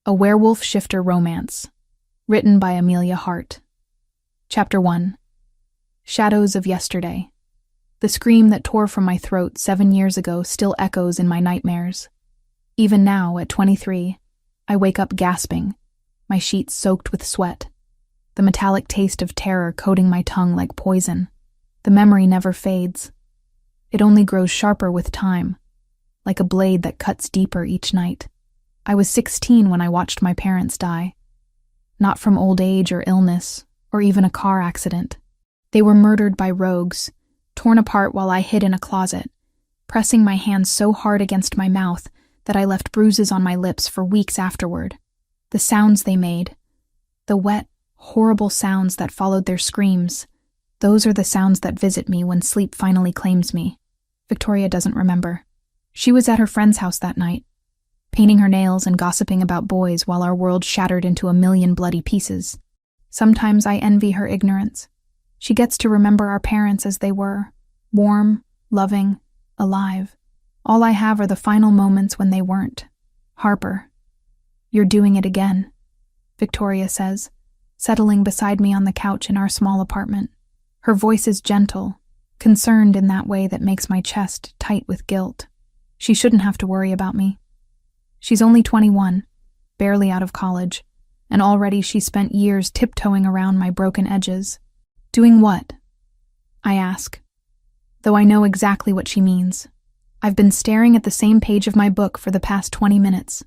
A Werewolf Shifter Romance, written by Amelia Hart. Chapter 1. Shadows of Yesterday. The scream that tore from my throat 7 years ago still echoes in my nightmares. Even now, at 23, I wake up gasping, my sheets soaked with sweat, the metallic taste of terror coating my tongue like poison. The memory never fades. It only grows sharper with time, like a blade that cuts deeper each night. I was 16 when I watched my parents die. Not from old age or illness, or even a car accident. They were murdered by rogues, torn apart while I hid in a closet, pressing my hands so hard against my mouth that I left bruises on my lips for weeks afterward. The sounds they made, the wet, horrible sounds that followed their screams, those are the sounds that visit me when sleep finally claims me. Victoria doesn't remember. She was at her friend's house that night, painting her nails and gossiping about boys while our world shattered into a million bloody pieces. Sometimes I envy her ignorance. She gets to remember our parents as they were, warm, loving, alive. All I have are the final moments when they weren't. Harper. You're doing it again, Victoria says, settling beside me on the couch in our small apartment. Her voice is gentle, concerned in that way that makes my chest tight with guilt. She shouldn't have to worry about me. She's only 21, barely out of college, and already she's spent years tiptoeing around my broken edges. Doing what? I ask, though I know exactly what she means. I've been staring at the same page of my book for the past 20 minutes,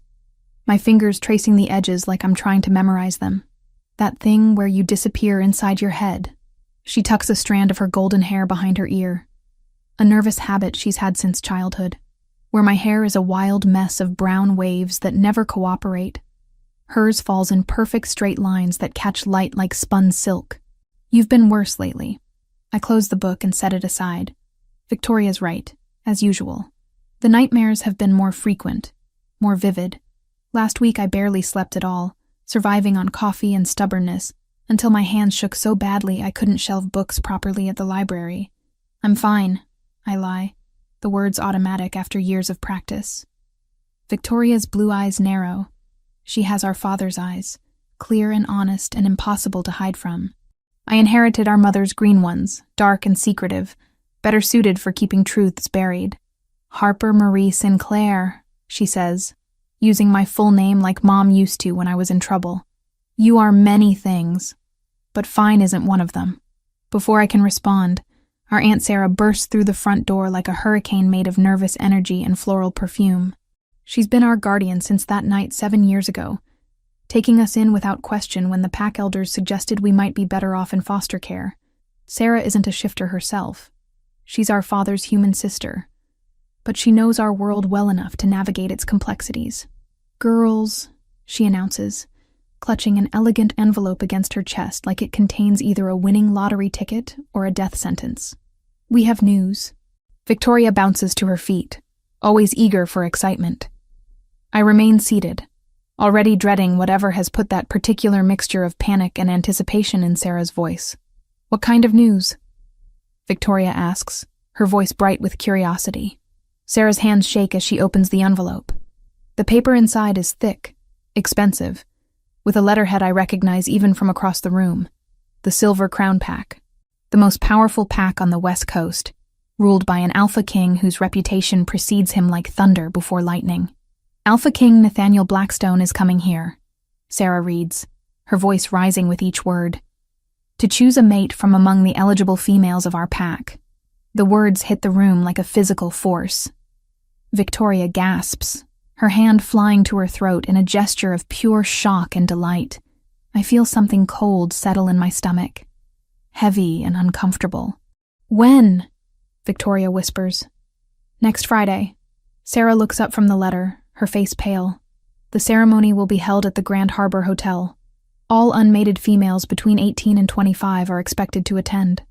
my fingers tracing the edges like I'm trying to memorize them. That thing where you disappear inside your head. She tucks a strand of her golden hair behind her ear, a nervous habit she's had since childhood, where my hair is a wild mess of brown waves that never cooperate. Hers falls in perfect straight lines that catch light like spun silk. You've been worse lately. I close the book and set it aside. Victoria's right, as usual. The nightmares have been more frequent, more vivid. Last week I barely slept at all, surviving on coffee and stubbornness, until my hands shook so badly I couldn't shelve books properly at the library. I'm fine, I lie, the words automatic after years of practice. Victoria's blue eyes narrow. She has our father's eyes, clear and honest and impossible to hide from. I inherited our mother's green ones, dark and secretive, better suited for keeping truths buried. Harper Marie Sinclair, she says, using my full name like Mom used to when I was in trouble. You are many things, but fine isn't one of them. Before I can respond, our Aunt Sarah bursts through the front door like a hurricane made of nervous energy and floral perfume. She's been our guardian since that night 7 years ago, taking us in without question when the pack elders suggested we might be better off in foster care. Sarah isn't a shifter herself. She's our father's human sister, but she knows our world well enough to navigate its complexities. Girls, she announces, clutching an elegant envelope against her chest like it contains either a winning lottery ticket or a death sentence. We have news. Victoria bounces to her feet, always eager for excitement. I remain seated, already dreading whatever has put that particular mixture of panic and anticipation in Sarah's voice. What kind of news? Victoria asks, her voice bright with curiosity. Sarah's hands shake as she opens the envelope. The paper inside is thick, expensive, with a letterhead I recognize even from across the room. The Silver Crown Pack, the most powerful pack on the West Coast, ruled by an Alpha King whose reputation precedes him like thunder before lightning. Alpha King Nathaniel Blackstone is coming here, Sarah reads, her voice rising with each word, to choose a mate from among the eligible females of our pack. The words hit the room like a physical force. Victoria gasps, her hand flying to her throat in a gesture of pure shock and delight. I feel something cold settle in my stomach, heavy and uncomfortable. When? Victoria whispers. Next Friday. Sarah looks up from the letter, her face pale. The ceremony will be held at the Grand Harbor Hotel. All unmated females between 18 and 25 are expected to attend.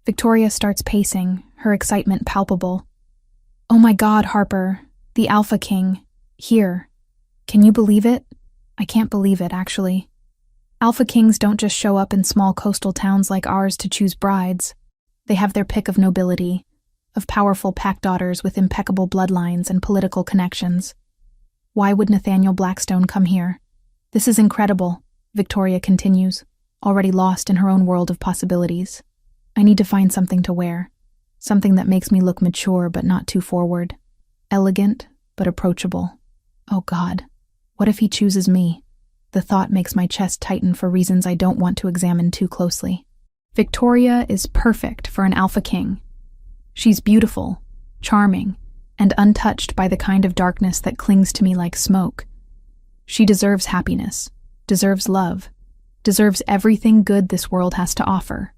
Victoria starts pacing, her excitement palpable. Oh my God, Harper, the Alpha King, here. Can you believe it? I can't believe it, actually. Alpha Kings don't just show up in small coastal towns like ours to choose brides. They have their pick of nobility, of powerful pack daughters with impeccable bloodlines and political connections. Why would Nathaniel Blackstone come here? This is incredible, Victoria continues, already lost in her own world of possibilities. I need to find something to wear, something that makes me look mature but not too forward, elegant but approachable. Oh God, what if he chooses me? The thought makes my chest tighten for reasons I don't want to examine too closely. Victoria is perfect for an alpha king. She's beautiful, charming, and untouched by the kind of darkness that clings to me like smoke. She deserves happiness, deserves love, deserves everything good this world has to offer.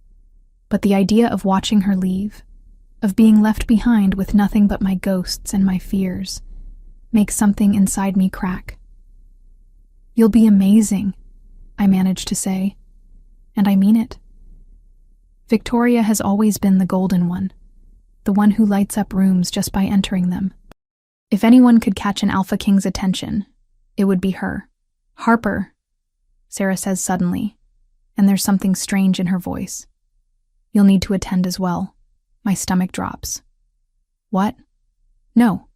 But the idea of watching her leave, of being left behind with nothing but my ghosts and my fears, makes something inside me crack. "You'll be amazing," I manage to say, and I mean it. Victoria has always been the golden one, the one who lights up rooms just by entering them. If anyone could catch an alpha king's attention, it would be her. "Harper," Sarah says suddenly, and there's something strange in her voice. "You'll need to attend as well." My stomach drops. "What? No.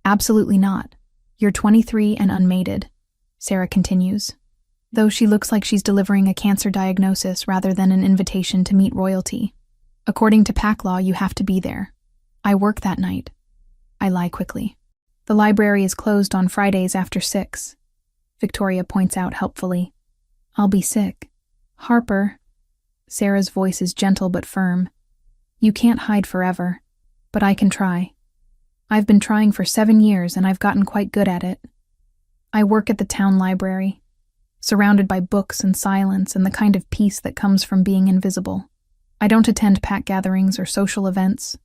Absolutely not. You're 23 and unmated," Sarah continues, though she looks like she's delivering a cancer diagnosis rather than an invitation to meet royalty. "According to pack law, you have to be there. I work that night." I lie quickly. "The library is closed on Fridays after 6. Victoria points out helpfully. "I'll be sick." "Harper," Sarah's voice is gentle but firm. "You can't hide forever, but I can try. I've been trying for 7 years and I've gotten quite good at it. I work at the town library, surrounded by books and silence and the kind of peace that comes from being invisible. I don't attend pack gatherings or social events.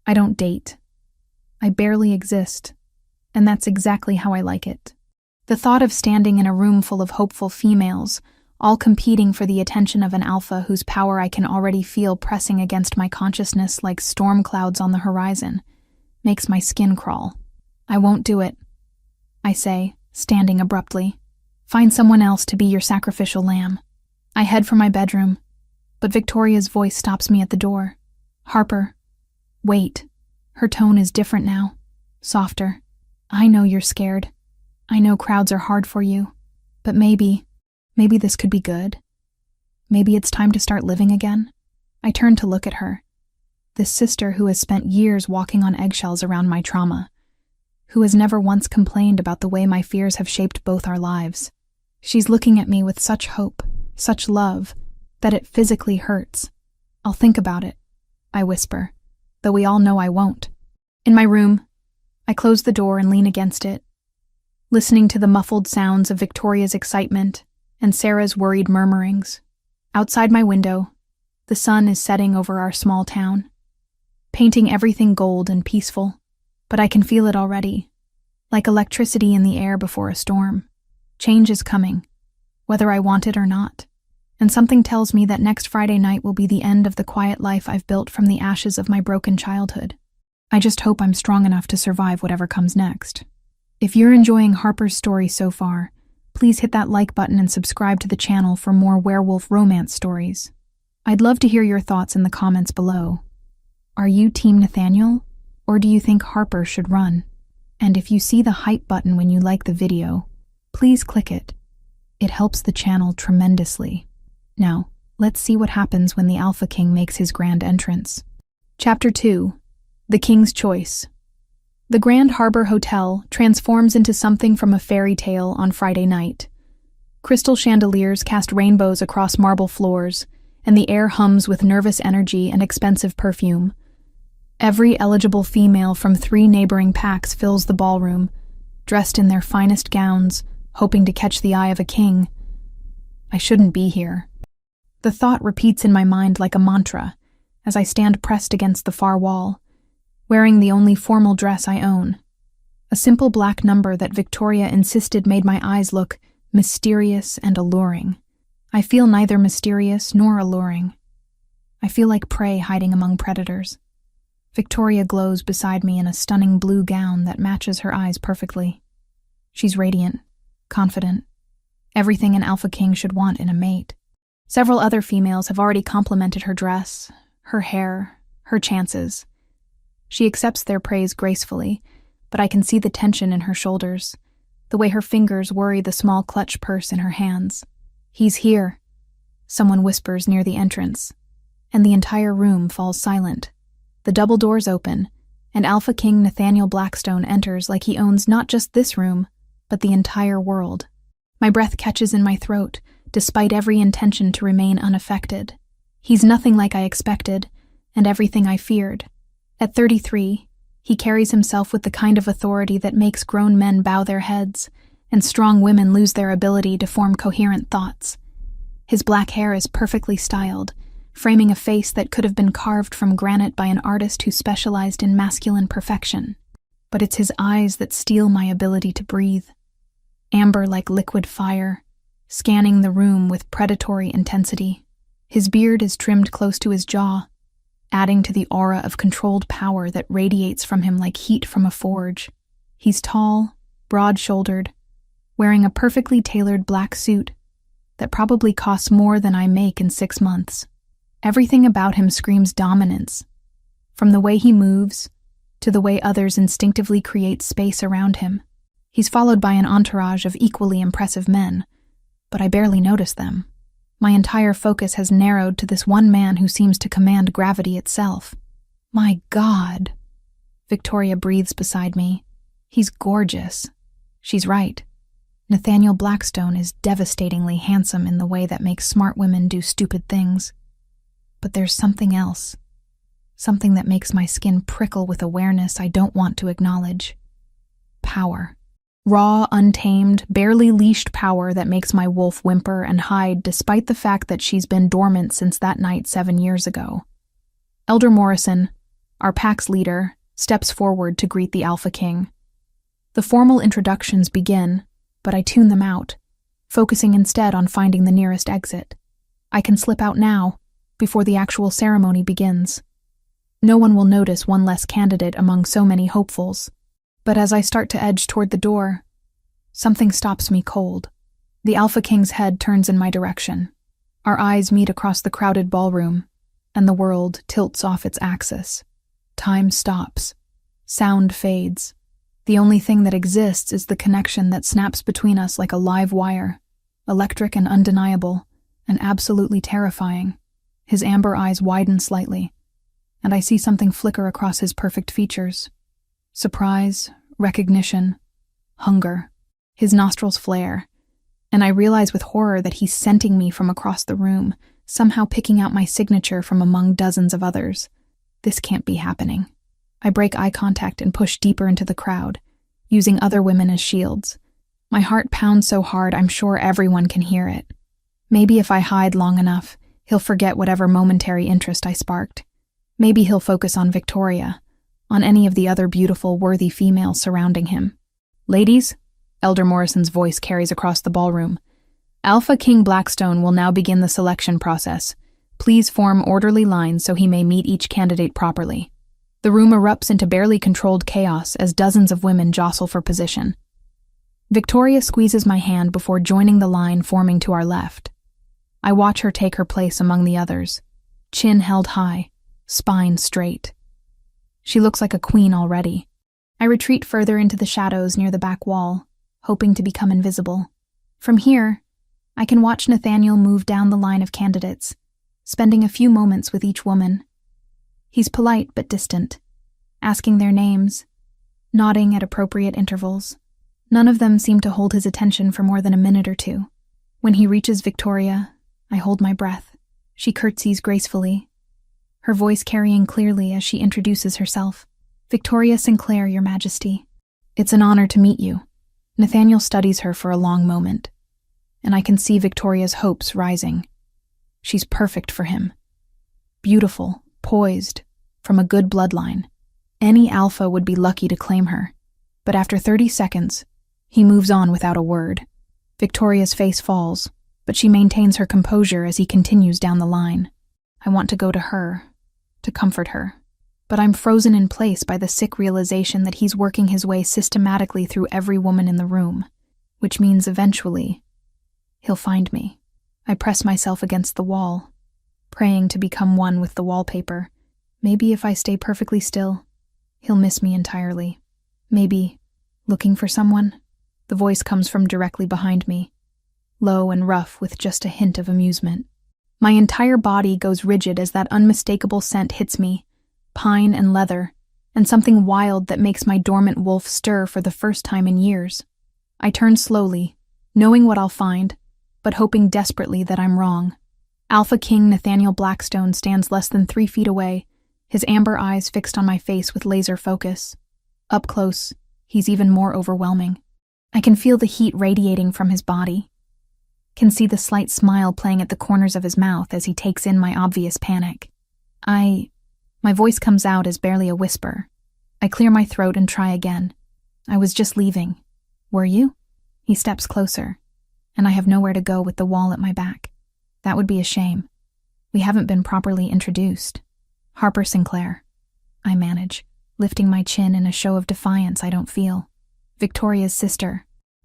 I don't date. I barely exist, and that's exactly how I like it. The thought of standing in a room full of hopeful females, all competing for the attention of an alpha whose power I can already feel pressing against my consciousness like storm clouds on the horizon, makes my skin crawl. "I won't do it," I say, standing abruptly. "Find someone else to be your sacrificial lamb." I head for my bedroom, but Victoria's voice stops me at the door. "Harper, wait." Her tone is different now, softer. "I know you're scared. I know crowds are hard for you, but maybe this could be good. Maybe it's time to start living again." I turn to look at her, this sister who has spent years walking on eggshells around my trauma, who has never once complained about the way my fears have shaped both our lives. She's looking at me with such hope, such love, that it physically hurts. "I'll think about it," I whisper, though we all know I won't. In my room, I close the door and lean against it, listening to the muffled sounds of Victoria's excitement and Sarah's worried murmurings. Outside my window, the sun is setting over our small town, painting everything gold and peaceful, but I can feel it already, like electricity in the air before a storm. Change is coming, whether I want it or not, and something tells me that next Friday night will be the end of the quiet life I've built from the ashes of my broken childhood. I just hope I'm strong enough to survive whatever comes next. If you're enjoying Harper's story so far, please hit that like button and subscribe to the channel for more werewolf romance stories. I'd love to hear your thoughts in the comments below. Are you Team Nathaniel, or do you think Harper should run? And if you see the hype button when you like the video, please click it. It helps the channel tremendously. Now, let's see what happens when the Alpha King makes his grand entrance. Chapter 2. The King's Choice. The Grand Harbor Hotel transforms into something from a fairy tale on Friday night. Crystal chandeliers cast rainbows across marble floors, and the air hums with nervous energy and expensive perfume. Every eligible female from 3 neighboring packs fills the ballroom, dressed in their finest gowns, hoping to catch the eye of a king. I shouldn't be here. The thought repeats in my mind like a mantra as I stand pressed against the far wall, wearing the only formal dress I own, a simple black number that Victoria insisted made my eyes look mysterious and alluring. I feel neither mysterious nor alluring. I feel like prey hiding among predators. Victoria glows beside me in a stunning blue gown that matches her eyes perfectly. She's radiant, confident, everything an Alpha King should want in a mate. Several other females have already complimented her dress, her hair, her chances. She accepts their praise gracefully, but I can see the tension in her shoulders, the way her fingers worry the small clutch purse in her hands. "He's here," someone whispers near the entrance, and the entire room falls silent. The double doors open, and Alpha King Nathaniel Blackstone enters like he owns not just this room, but the entire world. My breath catches in my throat, despite every intention to remain unaffected. He's nothing like I expected, and everything I feared. At 33, he carries himself with the kind of authority that makes grown men bow their heads, and strong women lose their ability to form coherent thoughts. His black hair is perfectly styled, framing a face that could have been carved from granite by an artist who specialized in masculine perfection. But it's his eyes that steal my ability to breathe. Amber like liquid fire, scanning the room with predatory intensity. His beard is trimmed close to his jaw, adding to the aura of controlled power that radiates from him like heat from a forge. He's tall, broad-shouldered, wearing a perfectly tailored black suit that probably costs more than I make in 6 months. Everything about him screams dominance, from the way he moves to the way others instinctively create space around him. He's followed by an entourage of equally impressive men, but I barely notice them. My entire focus has narrowed to this one man who seems to command gravity itself. My God! Victoria breathes beside me. He's gorgeous. She's right. Nathaniel Blackstone is devastatingly handsome in the way that makes smart women do stupid things. But there's something else. Something that makes my skin prickle with awareness I don't want to acknowledge. Power. Raw, untamed, barely leashed power that makes my wolf whimper and hide despite the fact that she's been dormant since that night 7 years ago. Elder Morrison, our pack's leader, steps forward to greet the Alpha King. The formal introductions begin, but I tune them out, focusing instead on finding the nearest exit. I can slip out now, before the actual ceremony begins. No one will notice one less candidate among so many hopefuls. But as I start to edge toward the door, something stops me cold. The Alpha King's head turns in my direction. Our eyes meet across the crowded ballroom, and the world tilts off its axis. Time stops. Sound fades. The only thing that exists is the connection that snaps between us like a live wire, electric and undeniable, and absolutely terrifying. His amber eyes widen slightly, and I see something flicker across his perfect features. Surprise, recognition, hunger. His nostrils flare, and I realize with horror that he's scenting me from across the room, somehow picking out my signature from among dozens of others. This can't be happening. I break eye contact and push deeper into the crowd, using other women as shields. My heart pounds so hard I'm sure everyone can hear it. Maybe if I hide long enough, he'll forget whatever momentary interest I sparked. Maybe he'll focus on Victoria, on any of the other beautiful, worthy females surrounding him. "Ladies," Elder Morrison's voice carries across the ballroom, "Alpha King Blackstone will now begin the selection process. Please form orderly lines so he may meet each candidate properly." The room erupts into barely controlled chaos as dozens of women jostle for position. Victoria squeezes my hand before joining the line forming to our left. I watch her take her place among the others, chin held high, spine straight. She looks like a queen already. I retreat further into the shadows near the back wall, hoping to become invisible. From here, I can watch Nathaniel move down the line of candidates, spending a few moments with each woman. He's polite but distant, asking their names, nodding at appropriate intervals. None of them seem to hold his attention for more than a minute or two. When he reaches Victoria, I hold my breath. She curtsies gracefully, her voice carrying clearly as she introduces herself. "Victoria Sinclair, Your Majesty. It's an honor to meet you." Nathaniel studies her for a long moment, and I can see Victoria's hopes rising. She's perfect for him. Beautiful, poised, from a good bloodline. Any alpha would be lucky to claim her. But after 30 seconds, he moves on without a word. Victoria's face falls, but she maintains her composure as he continues down the line. I want to go to her, to comfort her, but I'm frozen in place by the sick realization that he's working his way systematically through every woman in the room, which means eventually he'll find me. I press myself against the wall, praying to become one with the wallpaper. Maybe if I stay perfectly still, he'll miss me entirely. Maybe looking for someone. The voice comes from directly behind me, low and rough with just a hint of amusement. My entire body goes rigid as that unmistakable scent hits me, pine and leather, and something wild that makes my dormant wolf stir for the first time in years. I turn slowly, knowing what I'll find, but hoping desperately that I'm wrong. Alpha King Nathaniel Blackstone stands less than 3 feet away, his amber eyes fixed on my face with laser focus. Up close, he's even more overwhelming. I can feel the heat radiating from his body, can see the slight smile playing at the corners of his mouth as he takes in my obvious panic. My voice comes out as barely a whisper. I clear my throat and try again. I was just leaving. Were you? He steps closer, and I have nowhere to go with the wall at my back. That would be a shame. We haven't been properly introduced. Harper Sinclair. I manage, lifting my chin in a show of defiance I don't feel. Victoria's sister.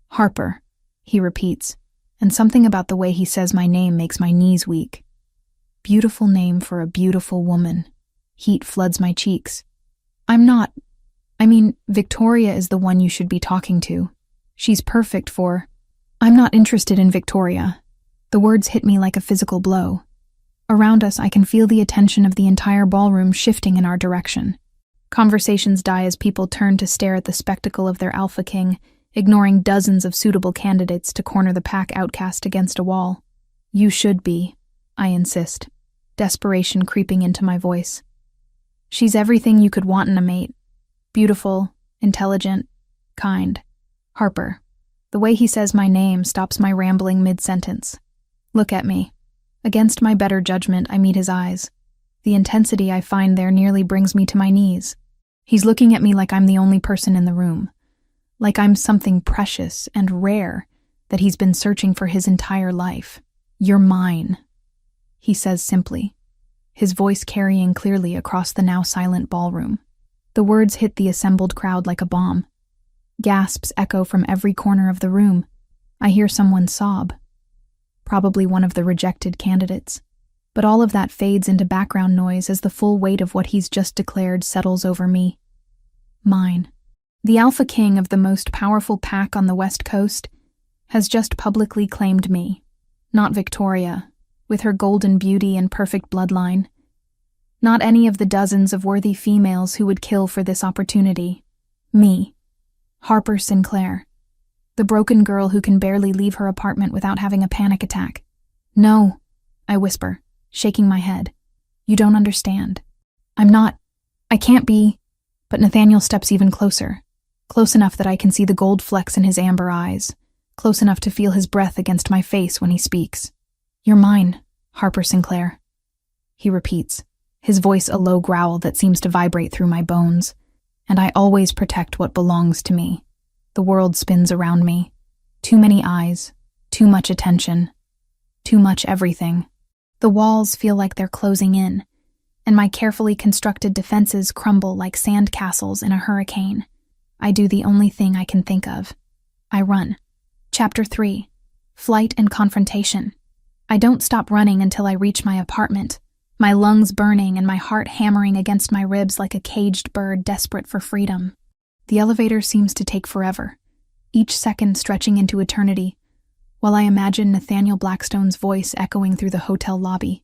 Harper, he repeats, and something about the way he says my name makes my knees weak. Beautiful name for a beautiful woman. Heat floods my cheeks. Victoria is the one you should be talking to. She's perfect for... I'm not interested in Victoria. The words hit me like a physical blow. Around us, I can feel the attention of the entire ballroom shifting in our direction. Conversations die as people turn to stare at the spectacle of their alpha king, ignoring dozens of suitable candidates to corner the pack outcast against a wall. You should be, I insist, desperation creeping into my voice. She's everything you could want in a mate. Beautiful, intelligent, kind. Harper. The way he says my name stops my rambling mid-sentence. Look at me. Against my better judgment, I meet his eyes. The intensity I find there nearly brings me to my knees. He's looking at me like I'm the only person in the room. Like I'm something precious and rare that he's been searching for his entire life. You're mine, he says simply, his voice carrying clearly across the now silent ballroom. The words hit the assembled crowd like a bomb. Gasps echo from every corner of the room. I hear someone sob. Probably one of the rejected candidates. But all of that fades into background noise as the full weight of what he's just declared settles over me. Mine. The Alpha King of the most powerful pack on the West Coast has just publicly claimed me. Not Victoria, with her golden beauty and perfect bloodline. Not any of the dozens of worthy females who would kill for this opportunity. Me. Harper Sinclair. The broken girl who can barely leave her apartment without having a panic attack. No, I whisper, shaking my head. You don't understand. I can't be. But Nathaniel steps even closer. Close enough that I can see the gold flecks in his amber eyes. Close enough to feel his breath against my face when he speaks. You're mine, Harper Sinclair. He repeats, his voice a low growl that seems to vibrate through my bones. And I always protect what belongs to me. The world spins around me. Too many eyes, too much attention, too much everything. The walls feel like they're closing in, and my carefully constructed defenses crumble like sand castles in a hurricane. I do the only thing I can think of. I run. Chapter 3. Flight and Confrontation. I don't stop running until I reach my apartment, my lungs burning and my heart hammering against my ribs like a caged bird desperate for freedom. The elevator seems to take forever, each second stretching into eternity, while I imagine Nathaniel Blackstone's voice echoing through the hotel lobby,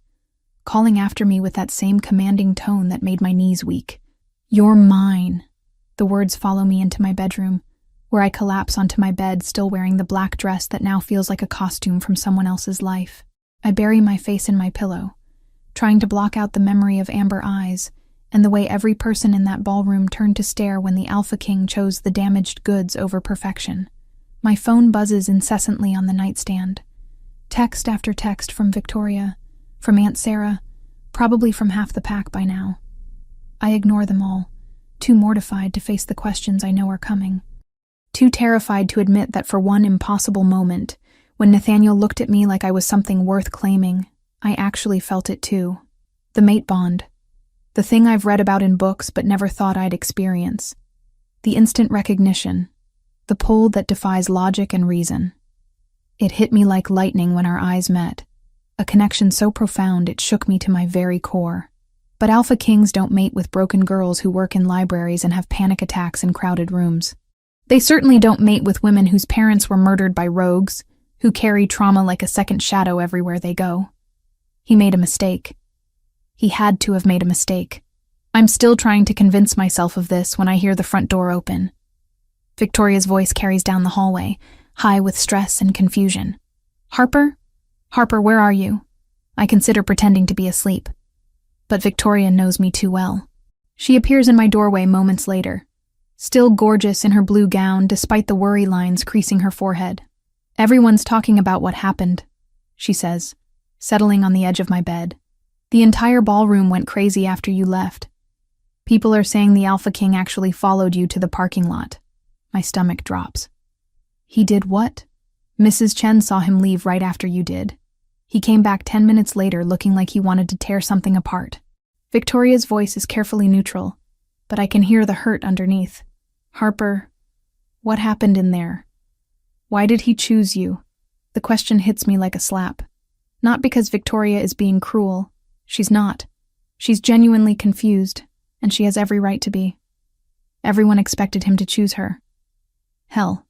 calling after me with that same commanding tone that made my knees weak. You're mine. The words follow me into my bedroom, where I collapse onto my bed still wearing the black dress that now feels like a costume from someone else's life. I bury my face in my pillow, trying to block out the memory of amber eyes and the way every person in that ballroom turned to stare when the Alpha King chose the damaged goods over perfection. My phone buzzes incessantly on the nightstand. Text after text from Victoria, from Aunt Sarah, probably from half the pack by now. I ignore them all, too mortified to face the questions I know are coming. Too terrified to admit that for one impossible moment, when Nathaniel looked at me like I was something worth claiming, I actually felt it too. The mate bond. The thing I've read about in books but never thought I'd experience. The instant recognition. The pull that defies logic and reason. It hit me like lightning when our eyes met. A connection so profound it shook me to my very core. But Alpha Kings don't mate with broken girls who work in libraries and have panic attacks in crowded rooms. They certainly don't mate with women whose parents were murdered by rogues, who carry trauma like a second shadow everywhere they go. He made a mistake. He had to have made a mistake. I'm still trying to convince myself of this when I hear the front door open. Victoria's voice carries down the hallway, high with stress and confusion. Harper? Harper, where are you? I consider pretending to be asleep. But Victoria knows me too well. She appears in my doorway moments later, still gorgeous in her blue gown despite the worry lines creasing her forehead. Everyone's talking about what happened, she says, settling on the edge of my bed. The entire ballroom went crazy after you left. People are saying the Alpha King actually followed you to the parking lot. My stomach drops. He did what? Mrs. Chen saw him leave right after you did. He came back 10 minutes later looking like he wanted to tear something apart. Victoria's voice is carefully neutral, but I can hear the hurt underneath. Harper, what happened in there? Why did he choose you? The question hits me like a slap. Not because Victoria is being cruel. She's not. She's genuinely confused, and she has every right to be. Everyone expected him to choose her. Hell,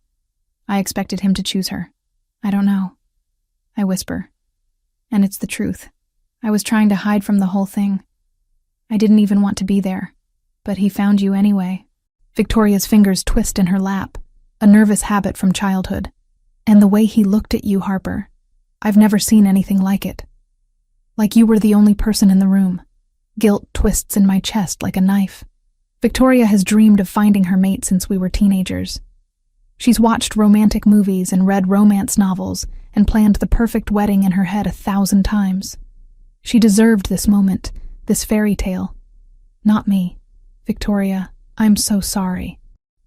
I expected him to choose her. I don't know. I whisper. And it's the truth. I was trying to hide from the whole thing. I didn't even want to be there, but he found you anyway. Victoria's fingers twist in her lap, a nervous habit from childhood. And the way he looked at you, Harper, I've never seen anything like it. Like you were the only person in the room. Guilt twists in my chest like a knife. Victoria has dreamed of finding her mate since we were teenagers. She's watched romantic movies and read romance novels and planned the perfect wedding in her head 1,000 times. She deserved this moment, this fairy tale. Not me. Victoria, I'm so sorry.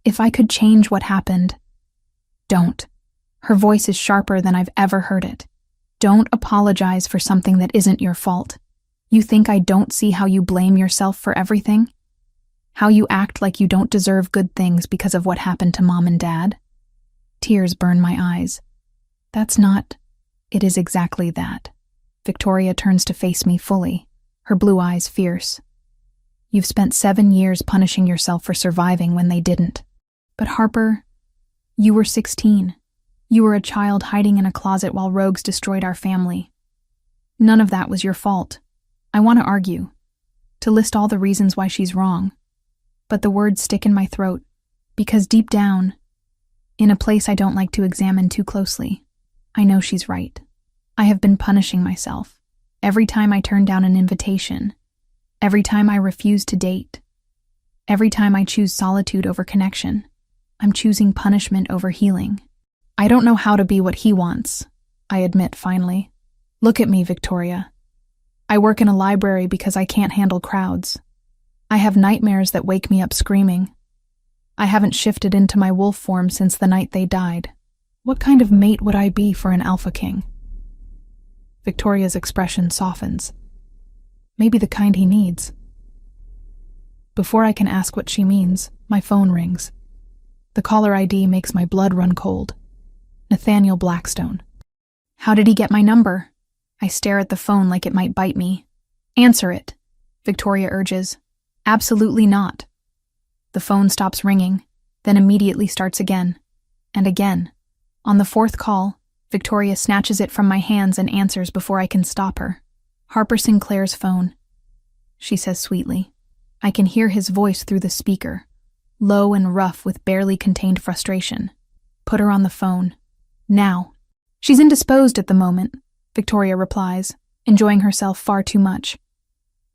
If I could change what happened, don't. Her voice is sharper than I've ever heard it. Don't apologize for something that isn't your fault. You think I don't see how you blame yourself for everything? How you act like you don't deserve good things because of what happened to Mom and Dad? Tears burn my eyes. That's not. It is exactly that. Victoria turns to face me fully, her blue eyes fierce. You've spent 7 years punishing yourself for surviving when they didn't. But Harper, you were 16. You were a child hiding in a closet while rogues destroyed our family. None of that was your fault. I want to argue, to list all the reasons why she's wrong. But the words stick in my throat, because deep down, in a place I don't like to examine too closely, I know she's right. I have been punishing myself. Every time I turn down an invitation, every time I refuse to date, every time I choose solitude over connection, I'm choosing punishment over healing. I don't know how to be what he wants, I admit finally. Look at me, Victoria. I work in a library because I can't handle crowds. I have nightmares that wake me up screaming. I haven't shifted into my wolf form since the night they died. What kind of mate would I be for an Alpha King? Victoria's expression softens. Maybe the kind he needs. Before I can ask what she means, my phone rings. The caller ID makes my blood run cold. Nathaniel Blackstone. How did he get my number? I stare at the phone like it might bite me. Answer it, Victoria urges. Absolutely not. The phone stops ringing, then immediately starts again. And again. On the 4th call, Victoria snatches it from my hands and answers before I can stop her. Harper Sinclair's phone, she says sweetly. I can hear his voice through the speaker, low and rough with barely contained frustration. Put her on the phone. Now. She's indisposed at the moment, Victoria replies, enjoying herself far too much.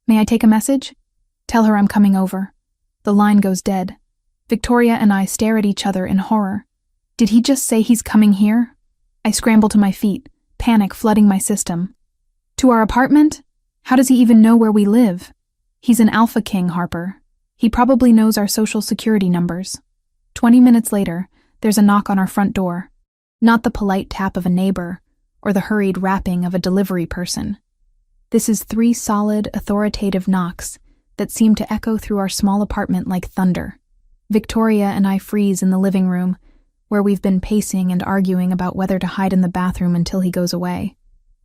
May I take a message? Tell her I'm coming over. The line goes dead. Victoria and I stare at each other in horror. Did he just say he's coming here? I scramble to my feet, panic flooding my system. To our apartment? How does he even know where we live? He's an Alpha King, Harper. He probably knows our social security numbers. 20 minutes later, there's a knock on our front door. Not the polite tap of a neighbor, or the hurried rapping of a delivery person. This is 3 solid, authoritative knocks that seem to echo through our small apartment like thunder. Victoria and I freeze in the living room, where we've been pacing and arguing about whether to hide in the bathroom until he goes away.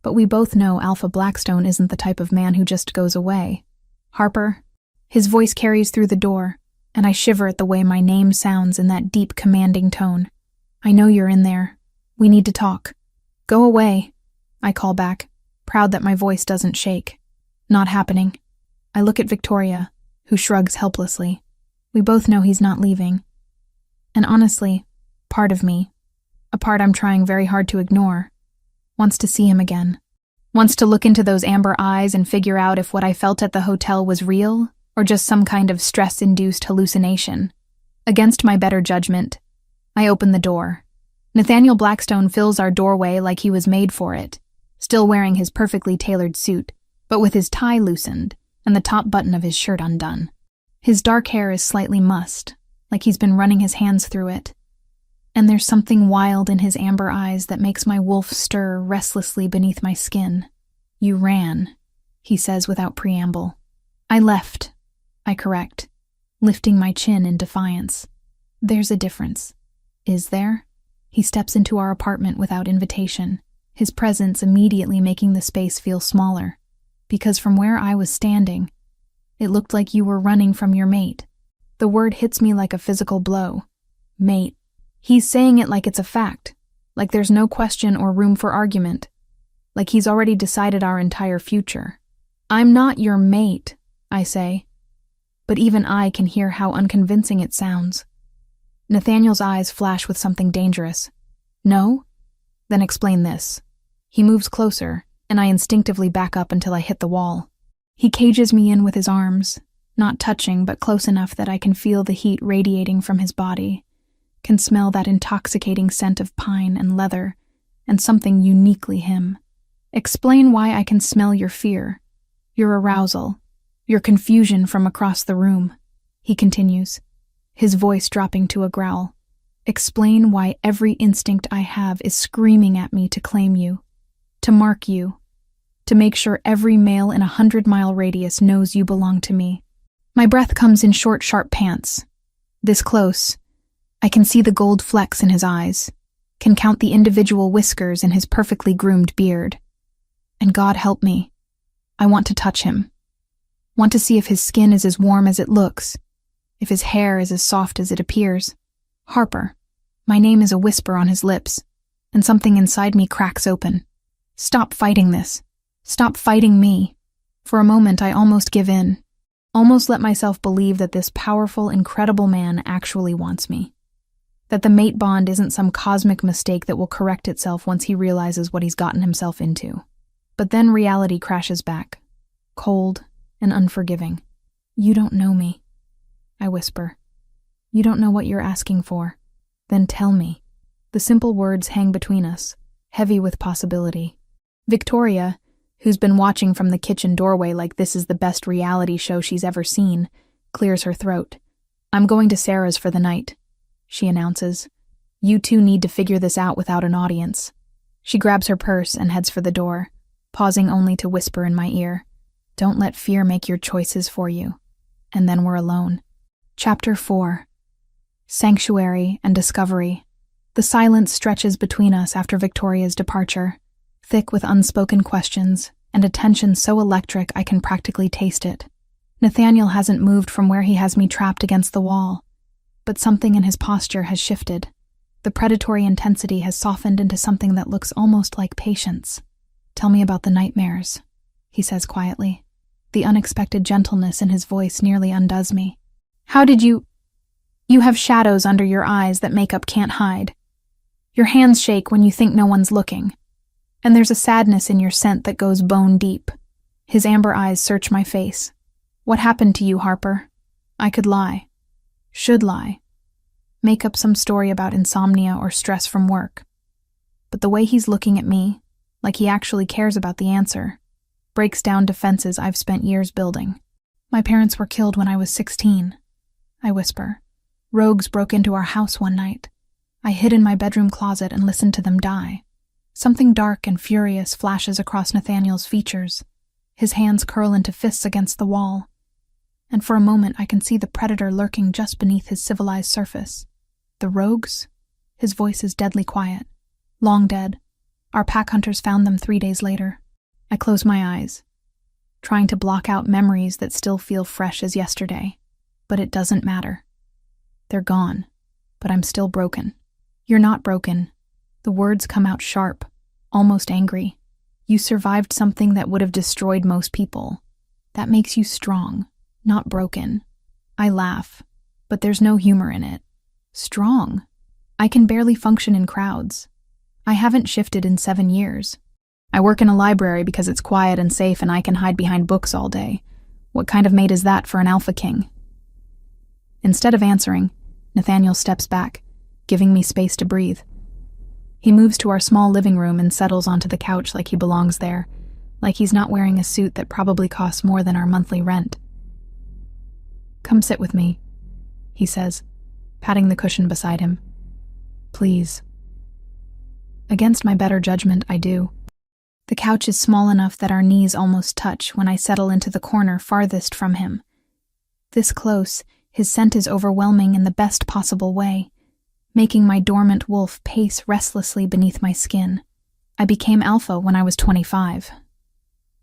But we both know Alpha Blackstone isn't the type of man who just goes away. Harper? His voice carries through the door, and I shiver at the way my name sounds in that deep, commanding tone. I know you're in there. We need to talk. Go away, I call back, proud that my voice doesn't shake. Not happening. I look at Victoria, who shrugs helplessly. We both know he's not leaving. And honestly, part of me, a part I'm trying very hard to ignore, wants to see him again. Wants to look into those amber eyes and figure out if what I felt at the hotel was real or just some kind of stress-induced hallucination. Against my better judgment, I open the door. Nathaniel Blackstone fills our doorway like he was made for it, still wearing his perfectly tailored suit, but with his tie loosened and the top button of his shirt undone. His dark hair is slightly mussed, like he's been running his hands through it. And there's something wild in his amber eyes that makes my wolf stir restlessly beneath my skin. You ran, he says without preamble. I left, I correct, lifting my chin in defiance. There's a difference. Is there? He steps into our apartment without invitation, his presence immediately making the space feel smaller, because from where I was standing, it looked like you were running from your mate. The word hits me like a physical blow. Mate. He's saying it like it's a fact, like there's no question or room for argument, like he's already decided our entire future. I'm not your mate, I say, but even I can hear how unconvincing it sounds. Nathaniel's eyes flash with something dangerous. No? Then explain this. He moves closer, and I instinctively back up until I hit the wall. He cages me in with his arms, not touching but close enough that I can feel the heat radiating from his body, can smell that intoxicating scent of pine and leather, and something uniquely him. Explain why I can smell your fear, your arousal, your confusion from across the room, he continues, his voice dropping to a growl. Explain why every instinct I have is screaming at me to claim you, to mark you, to make sure every male in a 100-mile radius knows you belong to me. My breath comes in short, sharp pants. This close, I can see the gold flecks in his eyes, can count the individual whiskers in his perfectly groomed beard. And God help me, I want to touch him. Want to see if his skin is as warm as it looks, if his hair is as soft as it appears. Harper. My name is a whisper on his lips, and something inside me cracks open. Stop fighting this. Stop fighting me. For a moment I almost give in, almost let myself believe that this powerful, incredible man actually wants me. That the mate bond isn't some cosmic mistake that will correct itself once he realizes what he's gotten himself into. But then reality crashes back, cold and unforgiving. You don't know me, I whisper. You don't know what you're asking for. Then tell me. The simple words hang between us, heavy with possibility. Victoria, who's been watching from the kitchen doorway like this is the best reality show she's ever seen, clears her throat. I'm going to Sarah's for the night, she announces. You two need to figure this out without an audience. She grabs her purse and heads for the door, pausing only to whisper in my ear, don't let fear make your choices for you. And then we're alone. Chapter 4. Sanctuary and Discovery. The silence stretches between us after Victoria's departure, thick with unspoken questions and a tension so electric I can practically taste it. Nathaniel hasn't moved from where he has me trapped against the wall, but something in his posture has shifted. The predatory intensity has softened into something that looks almost like patience. Tell me about the nightmares, he says quietly. The unexpected gentleness in his voice nearly undoes me. How did you have shadows under your eyes that makeup can't hide. Your hands shake when you think no one's looking. And there's a sadness in your scent that goes bone deep. His amber eyes search my face. What happened to you, Harper? I could lie. Should lie. Make up some story about insomnia or stress from work. But the way he's looking at me, like he actually cares about the answer, breaks down defenses I've spent years building. My parents were killed when I was 16, I whisper. Rogues broke into our house one night. I hid in my bedroom closet and listened to them die. Something dark and furious flashes across Nathaniel's features. His hands curl into fists against the wall. And for a moment I can see the predator lurking just beneath his civilized surface. The rogues? His voice is deadly quiet. Long dead. Our pack hunters found them 3 days later. I close my eyes, trying to block out memories that still feel fresh as yesterday. But it doesn't matter. They're gone, but I'm still broken. You're not broken. The words come out sharp, almost angry. You survived something that would have destroyed most people. That makes you strong, not broken. I laugh, but there's no humor in it. Strong? I can barely function in crowds. I haven't shifted in 7 years. I work in a library because it's quiet and safe and I can hide behind books all day. What kind of mate is that for an alpha king? Instead of answering, Nathaniel steps back, giving me space to breathe. He moves to our small living room and settles onto the couch like he belongs there, like he's not wearing a suit that probably costs more than our monthly rent. "Come sit with me," he says, patting the cushion beside him. "Please." Against my better judgment, I do. The couch is small enough that our knees almost touch when I settle into the corner farthest from him. This close, his scent is overwhelming in the best possible way, making my dormant wolf pace restlessly beneath my skin. I became alpha when I was 25.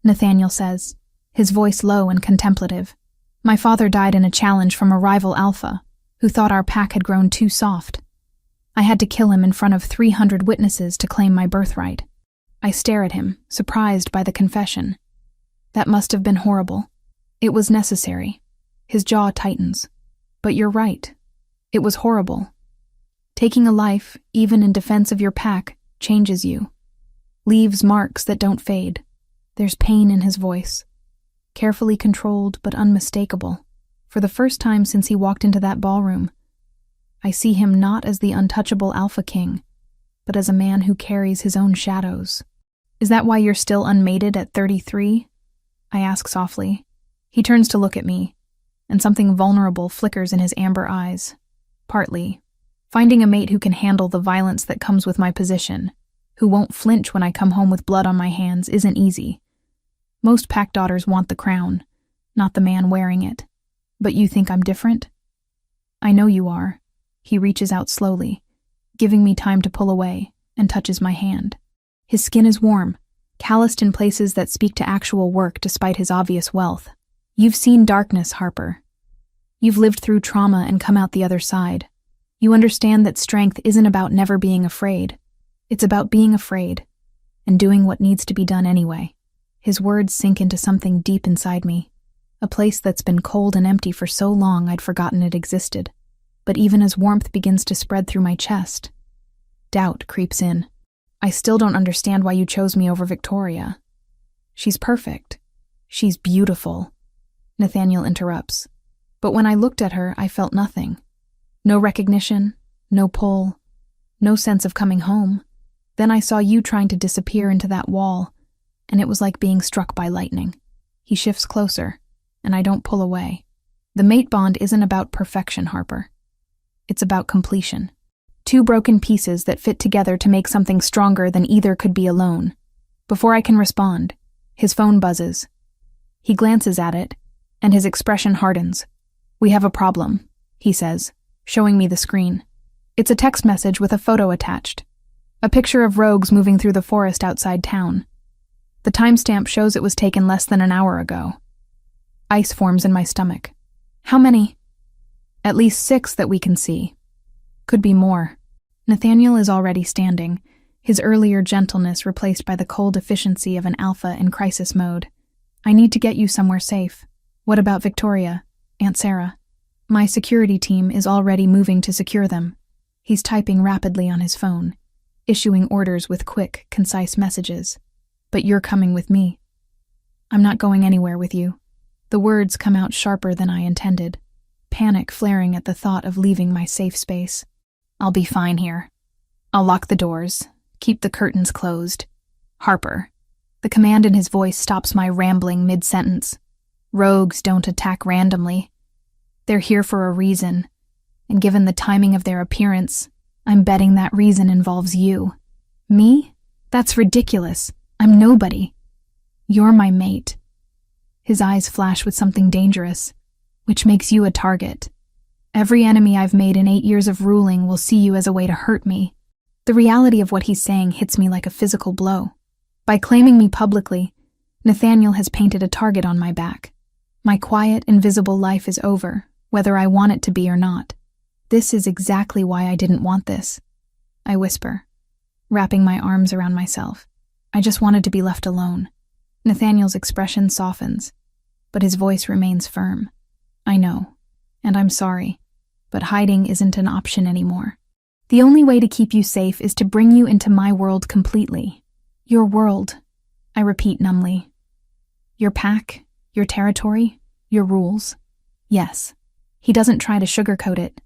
Nathaniel says, his voice low and contemplative. My father died in a challenge from a rival alpha, who thought our pack had grown too soft. I had to kill him in front of 300 witnesses to claim my birthright. I stare at him, surprised by the confession. That must have been horrible. It was necessary. His jaw tightens. But you're right. It was horrible. Taking a life, even in defense of your pack, changes you. Leaves marks that don't fade. There's pain in his voice. Carefully controlled, but unmistakable. For the first time since he walked into that ballroom, I see him not as the untouchable alpha king, but as a man who carries his own shadows. Is that why you're still unmated at 33? I ask softly. He turns to look at me, and something vulnerable flickers in his amber eyes. Partly. Finding a mate who can handle the violence that comes with my position, who won't flinch when I come home with blood on my hands, isn't easy. Most pack daughters want the crown, not the man wearing it. But you think I'm different? I know you are. He reaches out slowly, giving me time to pull away, and touches my hand. His skin is warm, calloused in places that speak to actual work despite his obvious wealth. You've seen darkness, Harper. You've lived through trauma and come out the other side. You understand that strength isn't about never being afraid. It's about being afraid, and doing what needs to be done anyway. His words sink into something deep inside me, a place that's been cold and empty for so long I'd forgotten it existed. But even as warmth begins to spread through my chest, doubt creeps in. I still don't understand why you chose me over Victoria. She's perfect. She's beautiful. Nathaniel interrupts. But when I looked at her, I felt nothing. No recognition, no pull, no sense of coming home. Then I saw you trying to disappear into that wall, and it was like being struck by lightning. He shifts closer, and I don't pull away. The mate bond isn't about perfection, Harper. It's about completion. 2 broken pieces that fit together to make something stronger than either could be alone. Before I can respond, his phone buzzes. He glances at it, and his expression hardens. "We have a problem," he says, showing me the screen. It's a text message with a photo attached. A picture of rogues moving through the forest outside town. The timestamp shows it was taken less than an hour ago. Ice forms in my stomach. How many? At least 6 that we can see. Could be more. Nathaniel is already standing, his earlier gentleness replaced by the cold efficiency of an alpha in crisis mode. I need to get you somewhere safe. What about Victoria? Aunt Sarah? My security team is already moving to secure them. He's typing rapidly on his phone, issuing orders with quick, concise messages. But you're coming with me. I'm not going anywhere with you. The words come out sharper than I intended, panic flaring at the thought of leaving my safe space. I'll be fine here. I'll lock the doors, keep the curtains closed. Harper. The command in his voice stops my rambling mid-sentence. Rogues don't attack randomly. They're here for a reason, and given the timing of their appearance, I'm betting that reason involves you. Me? That's ridiculous. I'm nobody. You're my mate. His eyes flash with something dangerous, which makes you a target. Every enemy I've made in 8 years of ruling will see you as a way to hurt me. The reality of what he's saying hits me like a physical blow. By claiming me publicly, Nathaniel has painted a target on my back. My quiet, invisible life is over, whether I want it to be or not. This is exactly why I didn't want this, I whisper, wrapping my arms around myself. I just wanted to be left alone. Nathaniel's expression softens, but his voice remains firm. I know, and I'm sorry, but hiding isn't an option anymore. The only way to keep you safe is to bring you into my world completely. Your world, I repeat numbly. Your pack, your territory, your rules. Yes, he doesn't try to sugarcoat it.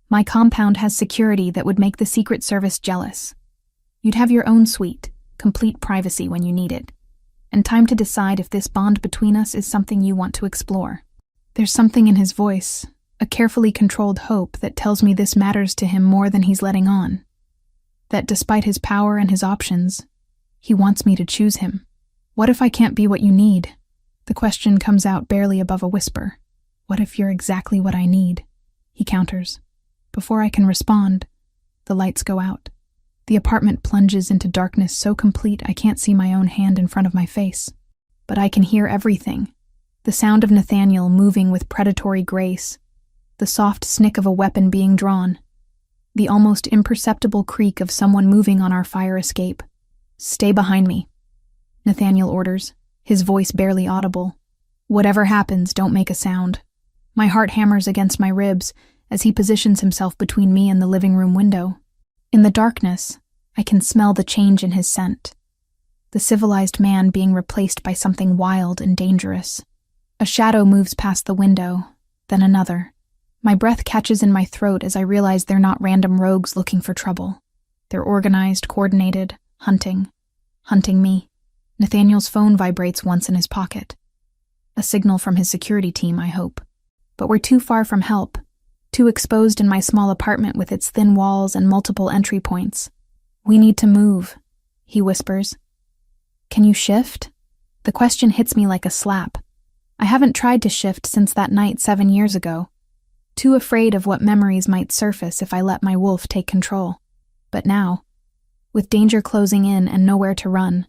My compound has security that would make the Secret Service jealous. You'd have your own suite, complete privacy when you need it, and time to decide if this bond between us is something you want to explore. There's something in his voice, a carefully controlled hope that tells me this matters to him more than he's letting on. That despite his power and his options, he wants me to choose him. What if I can't be what you need? The question comes out barely above a whisper. What if you're exactly what I need? He counters. Before I can respond, the lights go out. The apartment plunges into darkness so complete I can't see my own hand in front of my face. But I can hear everything. The sound of Nathaniel moving with predatory grace, the soft snick of a weapon being drawn, the almost imperceptible creak of someone moving on our fire escape. Stay behind me, Nathaniel orders, his voice barely audible. Whatever happens, don't make a sound. My heart hammers against my ribs as he positions himself between me and the living room window. In the darkness, I can smell the change in his scent. The civilized man being replaced by something wild and dangerous. A shadow moves past the window, then another. My breath catches in my throat as I realize they're not random rogues looking for trouble. They're organized, coordinated, hunting me. Nathaniel's phone vibrates once in his pocket. A signal from his security team, I hope. But we're too far from help, too exposed in my small apartment with its thin walls and multiple entry points. We need to move, he whispers. Can you shift? The question hits me like a slap. I haven't tried to shift since that night 7 years ago, too afraid of what memories might surface if I let my wolf take control. But now, with danger closing in and nowhere to run,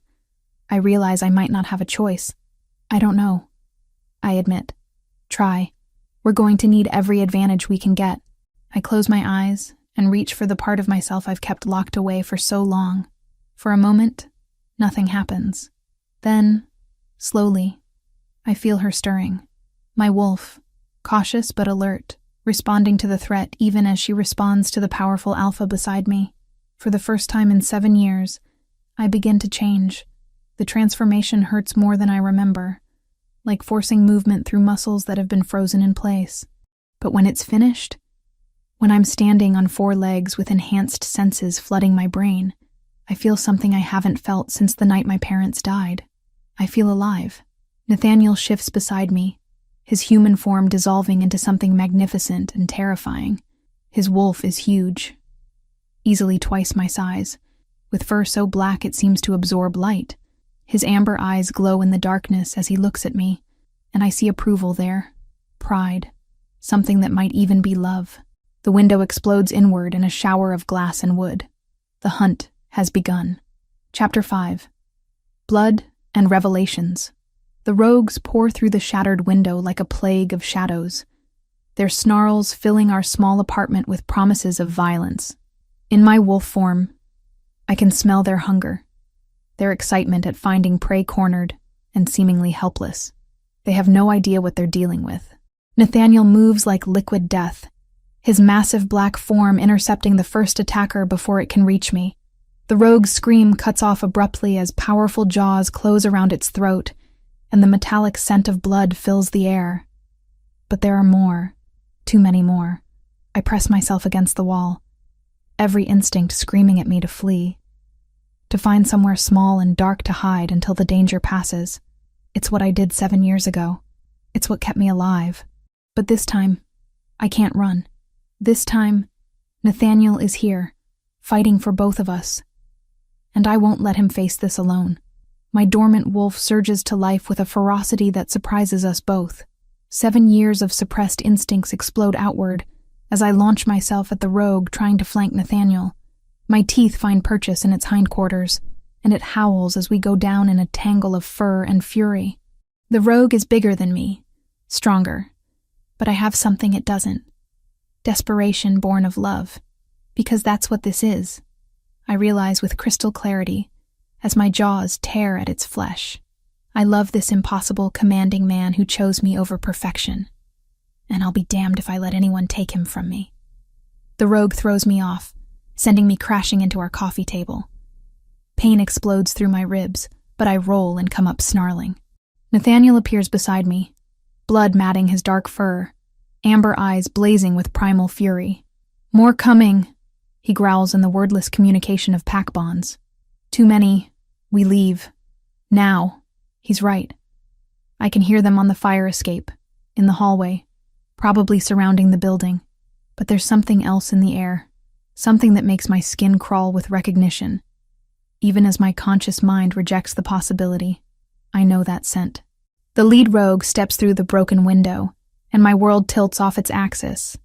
I realize I might not have a choice. I don't know, I admit. Try. We're going to need every advantage we can get. I close my eyes and reach for the part of myself I've kept locked away for so long. For a moment, nothing happens. Then, slowly, I feel her stirring. My wolf, cautious but alert, responding to the threat even as she responds to the powerful alpha beside me. For the first time in 7 years, I begin to change. The transformation hurts more than I remember, like forcing movement through muscles that have been frozen in place. But when it's finished, when I'm standing on 4 legs with enhanced senses flooding my brain, I feel something I haven't felt since the night my parents died. I feel alive. Nathaniel shifts beside me, his human form dissolving into something magnificent and terrifying. His wolf is huge, easily twice my size, with fur so black it seems to absorb light. His amber eyes glow in the darkness as he looks at me, and I see approval there, pride, something that might even be love. The window explodes inward in a shower of glass and wood. The hunt has begun. Chapter 5. Blood and Revelations. The rogues pour through the shattered window like a plague of shadows, their snarls filling our small apartment with promises of violence. In my wolf form, I can smell their hunger, their excitement at finding prey cornered and seemingly helpless. They have no idea what they're dealing with. Nathaniel moves like liquid death, his massive black form intercepting the first attacker before it can reach me. The rogue's scream cuts off abruptly as powerful jaws close around its throat, and the metallic scent of blood fills the air. But there are more, too many more. I press myself against the wall, every instinct screaming at me to flee, to find somewhere small and dark to hide until the danger passes. It's what I did 7 years ago. It's what kept me alive. But this time, I can't run. This time, Nathaniel is here, fighting for both of us. And I won't let him face this alone. My dormant wolf surges to life with a ferocity that surprises us both. 7 years of suppressed instincts explode outward as I launch myself at the rogue trying to flank Nathaniel. My teeth find purchase in its hindquarters, and it howls as we go down in a tangle of fur and fury. The rogue is bigger than me, stronger, But I have something it doesn't. Desperation born of love. Because that's what this is. I realize with crystal clarity, as my jaws tear at its flesh. I love this impossible, commanding man who chose me over perfection. And I'll be damned if I let anyone take him from me. The rogue throws me off, sending me crashing into our coffee table. Pain explodes through my ribs, but I roll and come up snarling. Nathaniel appears beside me, blood matting his dark fur, amber eyes blazing with primal fury. "More coming," he growls in the wordless communication of pack bonds. "Too many. We leave. Now." He's right. I can hear them on the fire escape, in the hallway, probably surrounding the building. But there's something else in the air, something that makes my skin crawl with recognition. Even as my conscious mind rejects the possibility, I know that scent. The lead rogue steps through the broken window, and my world tilts off its axis.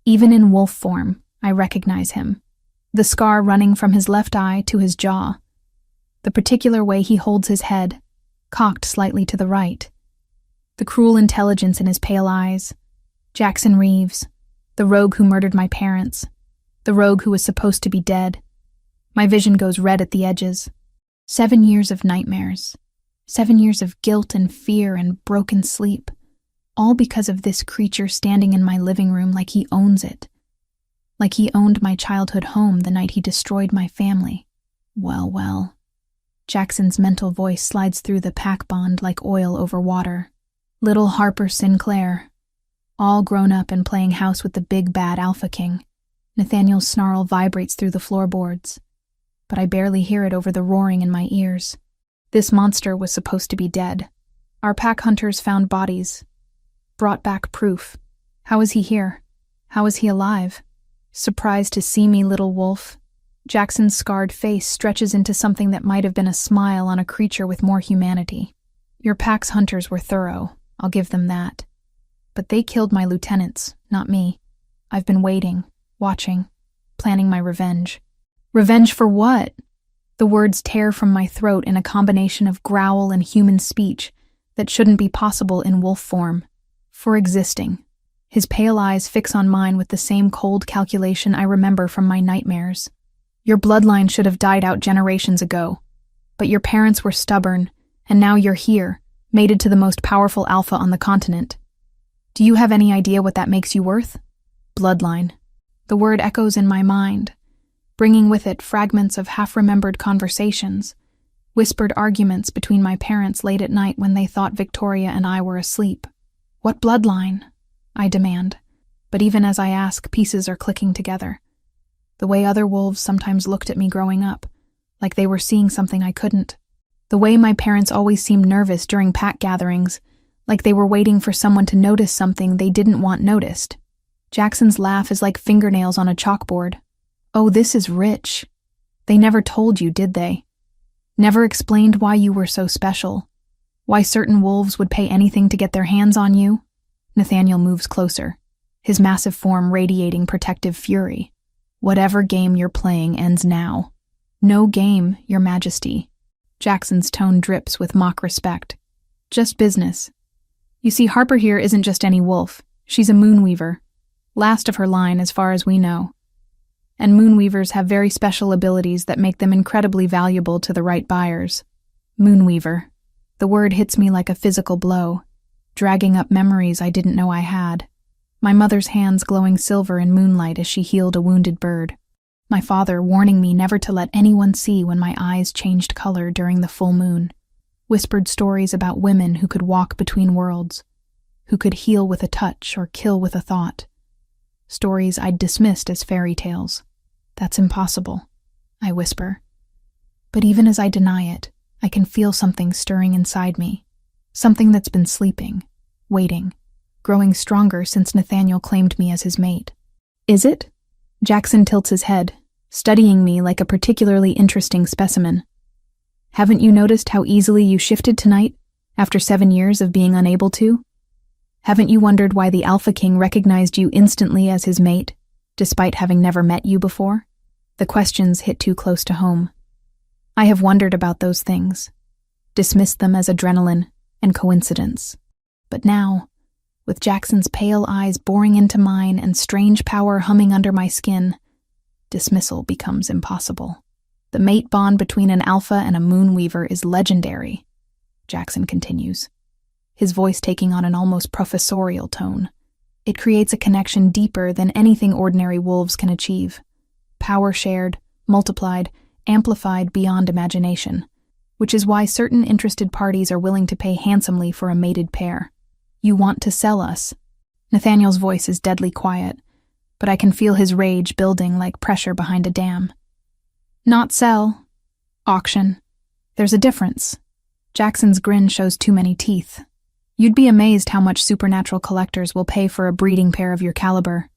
Even in wolf form, I recognize him. The scar running from his left eye to his jaw. The particular way he holds his head, cocked slightly to the right. The cruel intelligence in his pale eyes. Jackson Reeves, the rogue who murdered my parents. The rogue who was supposed to be dead. My vision goes red at the edges. 7 years of nightmares. 7 years of guilt and fear and broken sleep. All because of this creature standing in my living room like he owns it. Like he owned my childhood home the night he destroyed my family. Well. Jackson's mental voice slides through the pack bond like oil over water. Little Harper Sinclair. All grown up and playing house with the big bad Alpha King. Nathaniel's snarl vibrates through the floorboards, but I barely hear it over the roaring in my ears. This monster was supposed to be dead. Our pack hunters found bodies. Brought back proof. How is he here? How is he alive? Surprised to see me, little wolf. Jackson's scarred face stretches into something that might have been a smile on a creature with more humanity. Your pack's hunters were thorough, I'll give them that. But they killed my lieutenants, not me. I've been waiting, watching, planning my revenge. Revenge for what? The words tear from my throat in a combination of growl and human speech that shouldn't be possible in wolf form. For existing. His pale eyes fix on mine with the same cold calculation I remember from my nightmares. Your bloodline should have died out generations ago. But your parents were stubborn, and now you're here, mated to the most powerful alpha on the continent. Do you have any idea what that makes you worth? Bloodline. The word echoes in my mind, bringing with it fragments of half-remembered conversations, whispered arguments between my parents late at night when they thought Victoria and I were asleep. What bloodline? I demand. But even as I ask, pieces are clicking together. The way other wolves sometimes looked at me growing up, like they were seeing something I couldn't. The way my parents always seemed nervous during pack gatherings, like they were waiting for someone to notice something they didn't want noticed. Jackson's laugh is like fingernails on a chalkboard. Oh, this is rich. They never told you, did they? Never explained why you were so special. Why certain wolves would pay anything to get their hands on you? Nathaniel moves closer, his massive form radiating protective fury. Whatever game you're playing ends now. No game, Your Majesty. Jackson's tone drips with mock respect. Just business. You see, Harper here isn't just any wolf. She's a moonweaver. Last of her line as far as we know. And moonweavers have very special abilities that make them incredibly valuable to the right buyers. Moonweaver. The word hits me like a physical blow, dragging up memories I didn't know I had. My mother's hands glowing silver in moonlight as she healed a wounded bird. My father warning me never to let anyone see when my eyes changed color during the full moon. Whispered stories about women who could walk between worlds, who could heal with a touch or kill with a thought. Stories I'd dismissed as fairy tales. That's impossible, I whisper. But even as I deny it, I can feel something stirring inside me. Something that's been sleeping, waiting, growing stronger since Nathaniel claimed me as his mate. Is it? Jackson tilts his head, studying me like a particularly interesting specimen. Haven't you noticed how easily you shifted tonight, after 7 years of being unable to? Haven't you wondered why the Alpha King recognized you instantly as his mate, despite having never met you before? The questions hit too close to home. I have wondered about those things, dismissed them as adrenaline and coincidence. But now, With Jackson's pale eyes boring into mine and strange power humming under my skin, dismissal becomes impossible. The mate bond between an alpha and a moonweaver is legendary, Jackson continues, his voice taking on an almost professorial tone. It creates a connection deeper than anything ordinary wolves can achieve. Power shared, multiplied, amplified beyond imagination, which is why certain interested parties are willing to pay handsomely for a mated pair. You want to sell us. Nathaniel's voice is deadly quiet, but I can feel his rage building like pressure behind a dam. Not sell. Auction. There's a difference. Jackson's grin shows too many teeth. You'd be amazed how much supernatural collectors will pay for a breeding pair of your caliber.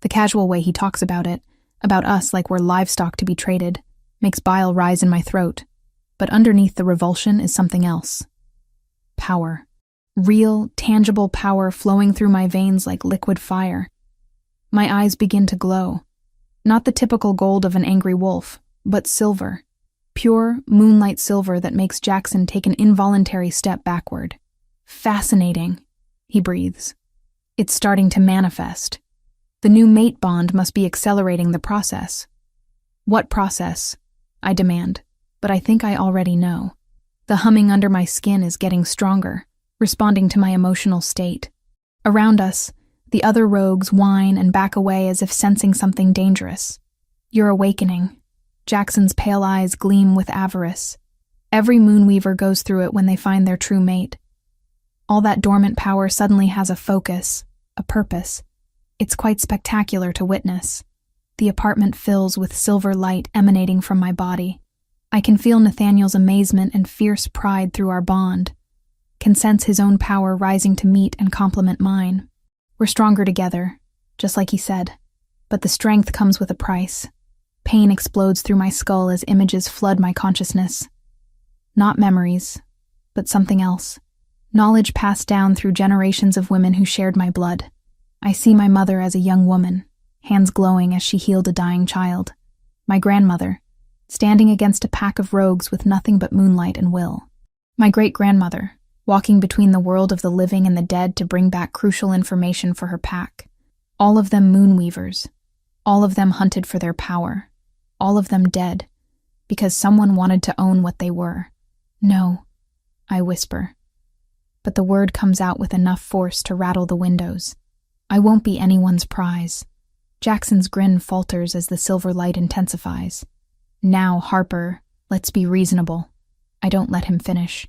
The casual way he talks about it, about us like we're livestock to be traded, makes bile rise in my throat. But underneath the revulsion is something else. Power. Real, tangible power flowing through my veins like liquid fire. My eyes begin to glow. Not the typical gold of an angry wolf, but silver. Pure, moonlight silver that makes Jackson take an involuntary step backward. Fascinating, he breathes. It's starting to manifest. The new mate bond must be accelerating the process. What process? I demand, but I think I already know. The humming under my skin is getting stronger, responding to my emotional state. Around us, the other rogues whine and back away as if sensing something dangerous. You're awakening. Jackson's pale eyes gleam with avarice. Every moonweaver goes through it when they find their true mate. All that dormant power suddenly has a focus, a purpose. It's quite spectacular to witness. The apartment fills with silver light emanating from my body. I can feel Nathaniel's amazement and fierce pride through our bond. Can sense his own power rising to meet and complement mine. We're stronger together, just like he said. But the strength comes with a price. Pain explodes through my skull as images flood my consciousness. Not memories, but something else. Knowledge passed down through generations of women who shared my blood. I see my mother as a young woman, hands glowing as she healed a dying child. My grandmother, standing against a pack of rogues with nothing but moonlight and will. My great-grandmother, walking between the world of the living and the dead to bring back crucial information for her pack. All of them moonweavers. All of them hunted for their power. All of them dead, because someone wanted to own what they were. No, I whisper. But the word comes out with enough force to rattle the windows. I won't be anyone's prize. Jackson's grin falters as the silver light intensifies. Now, Harper, let's be reasonable. I don't let him finish.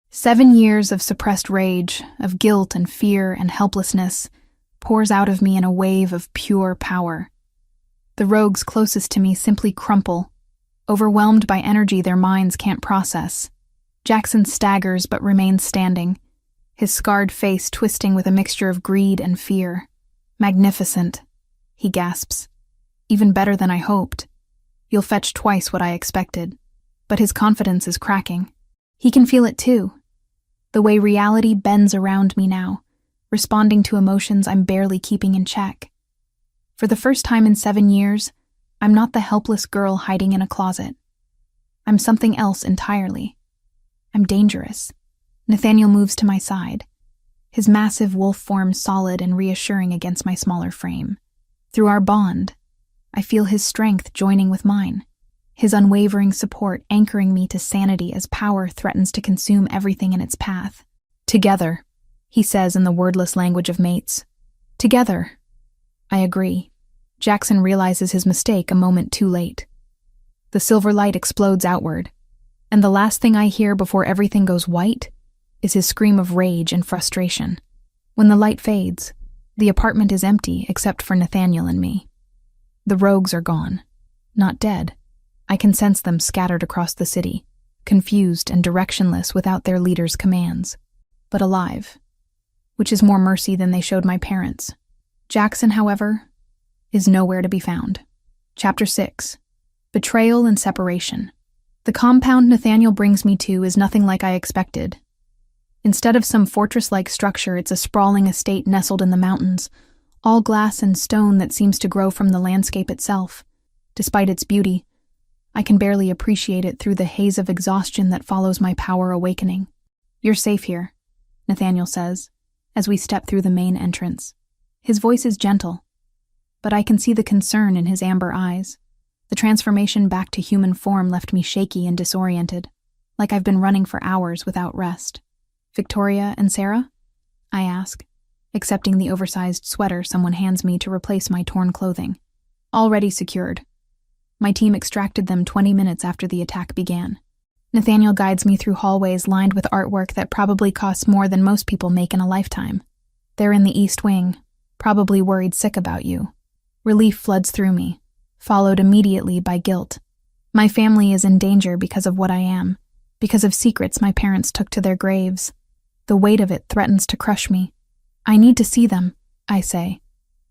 7 years of suppressed rage, of guilt and fear and helplessness, pours out of me in a wave of pure power. The rogues closest to me simply crumple, overwhelmed by energy their minds can't process. Jackson staggers but remains standing, his scarred face twisting with a mixture of greed and fear. Magnificent, he gasps. Even better than I hoped. You'll fetch twice what I expected. But his confidence is cracking. He can feel it too. The way reality bends around me now, responding to emotions I'm barely keeping in check. For the first time in 7 years, I'm not the helpless girl hiding in a closet. I'm something else entirely. I'm dangerous. Nathaniel moves to my side, his massive wolf form solid and reassuring against my smaller frame. Through our bond, I feel his strength joining with mine, his unwavering support anchoring me to sanity as power threatens to consume everything in its path. Together, he says in the wordless language of mates. Together. I agree. Jackson realizes his mistake a moment too late. The silver light explodes outward, and the last thing I hear before everything goes white is his scream of rage and frustration. When the light fades, the apartment is empty except for Nathaniel and me. The rogues are gone. Not dead. I can sense them scattered across the city, confused and directionless without their leader's commands, but alive, which is more mercy than they showed my parents. Jackson, however, is nowhere to be found. Chapter 6. Betrayal and Separation. The compound Nathaniel brings me to is nothing like I expected. Instead of some fortress-like structure, it's a sprawling estate nestled in the mountains, all glass and stone that seems to grow from the landscape itself. Despite its beauty, I can barely appreciate it through the haze of exhaustion that follows my power awakening. You're safe here, Nathaniel says, as we step through the main entrance. His voice is gentle, but I can see the concern in his amber eyes. The transformation back to human form left me shaky and disoriented, like I've been running for hours without rest. "Victoria and Sarah?" I ask, accepting the oversized sweater someone hands me to replace my torn clothing. "Already secured. My team extracted them 20 minutes after the attack began." Nathaniel guides me through hallways lined with artwork that probably costs more than most people make in a lifetime. "They're in the East Wing, probably worried sick about you." Relief floods through me, followed immediately by guilt. My family is in danger because of what I am, because of secrets my parents took to their graves. The weight of it threatens to crush me. "I need to see them," I say,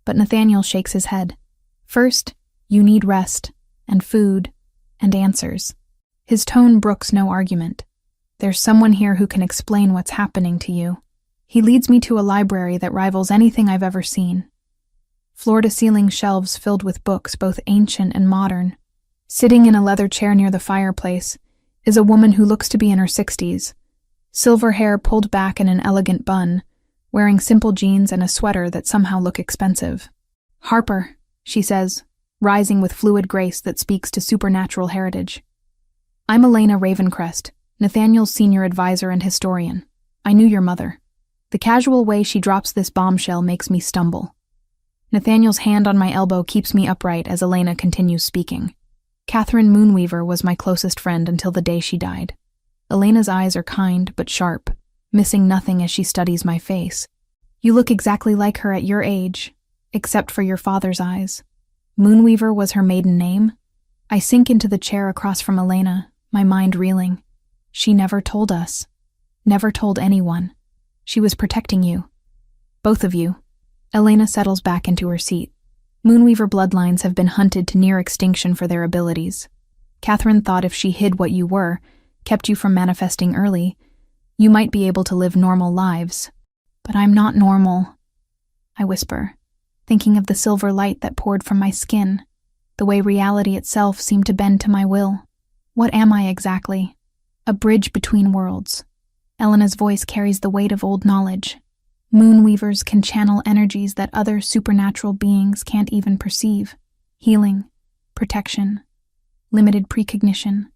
but Nathaniel shakes his head. "First, you need rest, and food, and answers." His tone brooks no argument. "There's someone here who can explain what's happening to you." He leads me to a library that rivals anything I've ever seen. Floor-to-ceiling shelves filled with books, both ancient and modern. Sitting in a leather chair near the fireplace is a woman who looks to be in her 60s, silver hair pulled back in an elegant bun, wearing simple jeans and a sweater that somehow look expensive. "Harper," she says, rising with fluid grace that speaks to supernatural heritage. "I'm Elena Ravencrest, Nathaniel's senior advisor and historian. I knew your mother." The casual way she drops this bombshell makes me stumble. Nathaniel's hand on my elbow keeps me upright as Elena continues speaking. "Catherine Moonweaver was my closest friend until the day she died." Elena's eyes are kind but sharp, missing nothing as she studies my face. "You look exactly like her at your age, except for your father's eyes." Moonweaver was her maiden name? I sink into the chair across from Elena, my mind reeling. She never told us. Never told anyone. She was protecting you. Both of you. Elena settles back into her seat. Moonweaver bloodlines have been hunted to near extinction for their abilities. Catherine thought if she hid what you were, kept you from manifesting early, you might be able to live normal lives. But I'm not normal, I whisper, thinking of the silver light that poured from my skin, the way reality itself seemed to bend to my will. What am I exactly? A bridge between worlds. Elena's voice carries the weight of old knowledge. Moonweavers can channel energies that other supernatural beings can't even perceive. Healing, protection, limited precognition,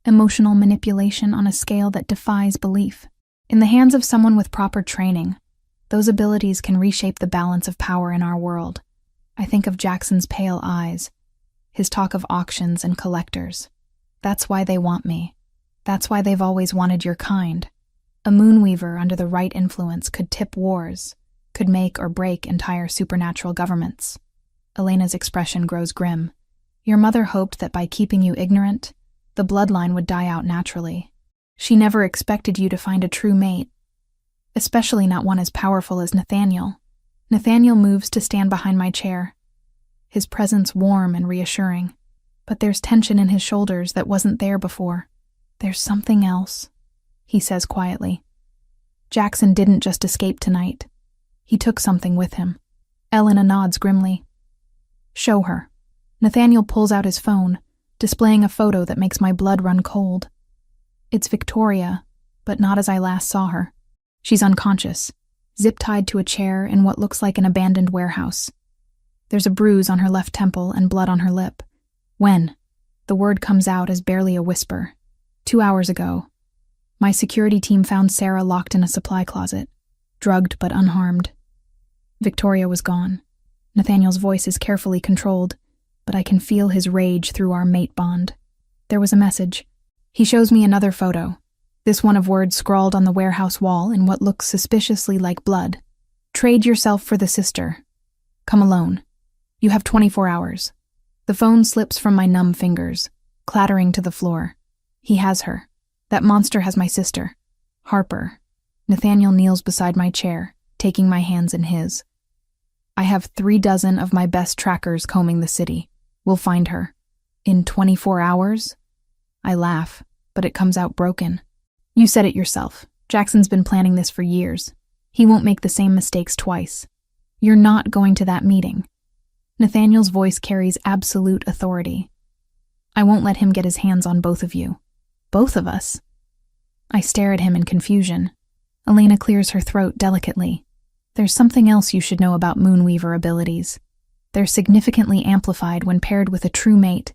emotional manipulation on a scale that defies belief. In the hands of someone with proper training, those abilities can reshape the balance of power in our world. I think of Jackson's pale eyes, his talk of auctions and collectors. That's why they want me. That's why they've always wanted your kind. A Moonweaver under the right influence could tip wars, could make or break entire supernatural governments. Elena's expression grows grim. Your mother hoped that by keeping you ignorant, the bloodline would die out naturally. She never expected you to find a true mate, especially not one as powerful as Nathaniel. Nathaniel moves to stand behind my chair, his presence warm and reassuring. But there's tension in his shoulders that wasn't there before. "There's something else," he says quietly. "Jackson didn't just escape tonight. He took something with him." Elena nods grimly. "Show her." Nathaniel pulls out his phone, displaying a photo that makes my blood run cold. It's Victoria, but not as I last saw her. She's unconscious, zip-tied to a chair in what looks like an abandoned warehouse. There's a bruise on her left temple and blood on her lip. "When?" The word comes out as barely a whisper. 2 hours ago. My security team found Sarah locked in a supply closet, drugged but unharmed. Victoria was gone. Nathaniel's voice is carefully controlled, but I can feel his rage through our mate bond. There was a message. He shows me another photo, this one of words scrawled on the warehouse wall in what looks suspiciously like blood. "Trade yourself for the sister. Come alone. You have 24 hours. The phone slips from my numb fingers, clattering to the floor. He has her. That monster has my sister. Harper. Nathaniel kneels beside my chair, taking my hands in his. I have 36 of my best trackers combing the city. We'll find her. In 24 hours? I laugh, but it comes out broken. You said it yourself. Jackson's been planning this for years. He won't make the same mistakes twice. You're not going to that meeting. Nathaniel's voice carries absolute authority. I won't let him get his hands on both of you. Both of us? I stare at him in confusion. Elena clears her throat delicately. There's something else you should know about Moonweaver abilities. They're significantly amplified when paired with a true mate,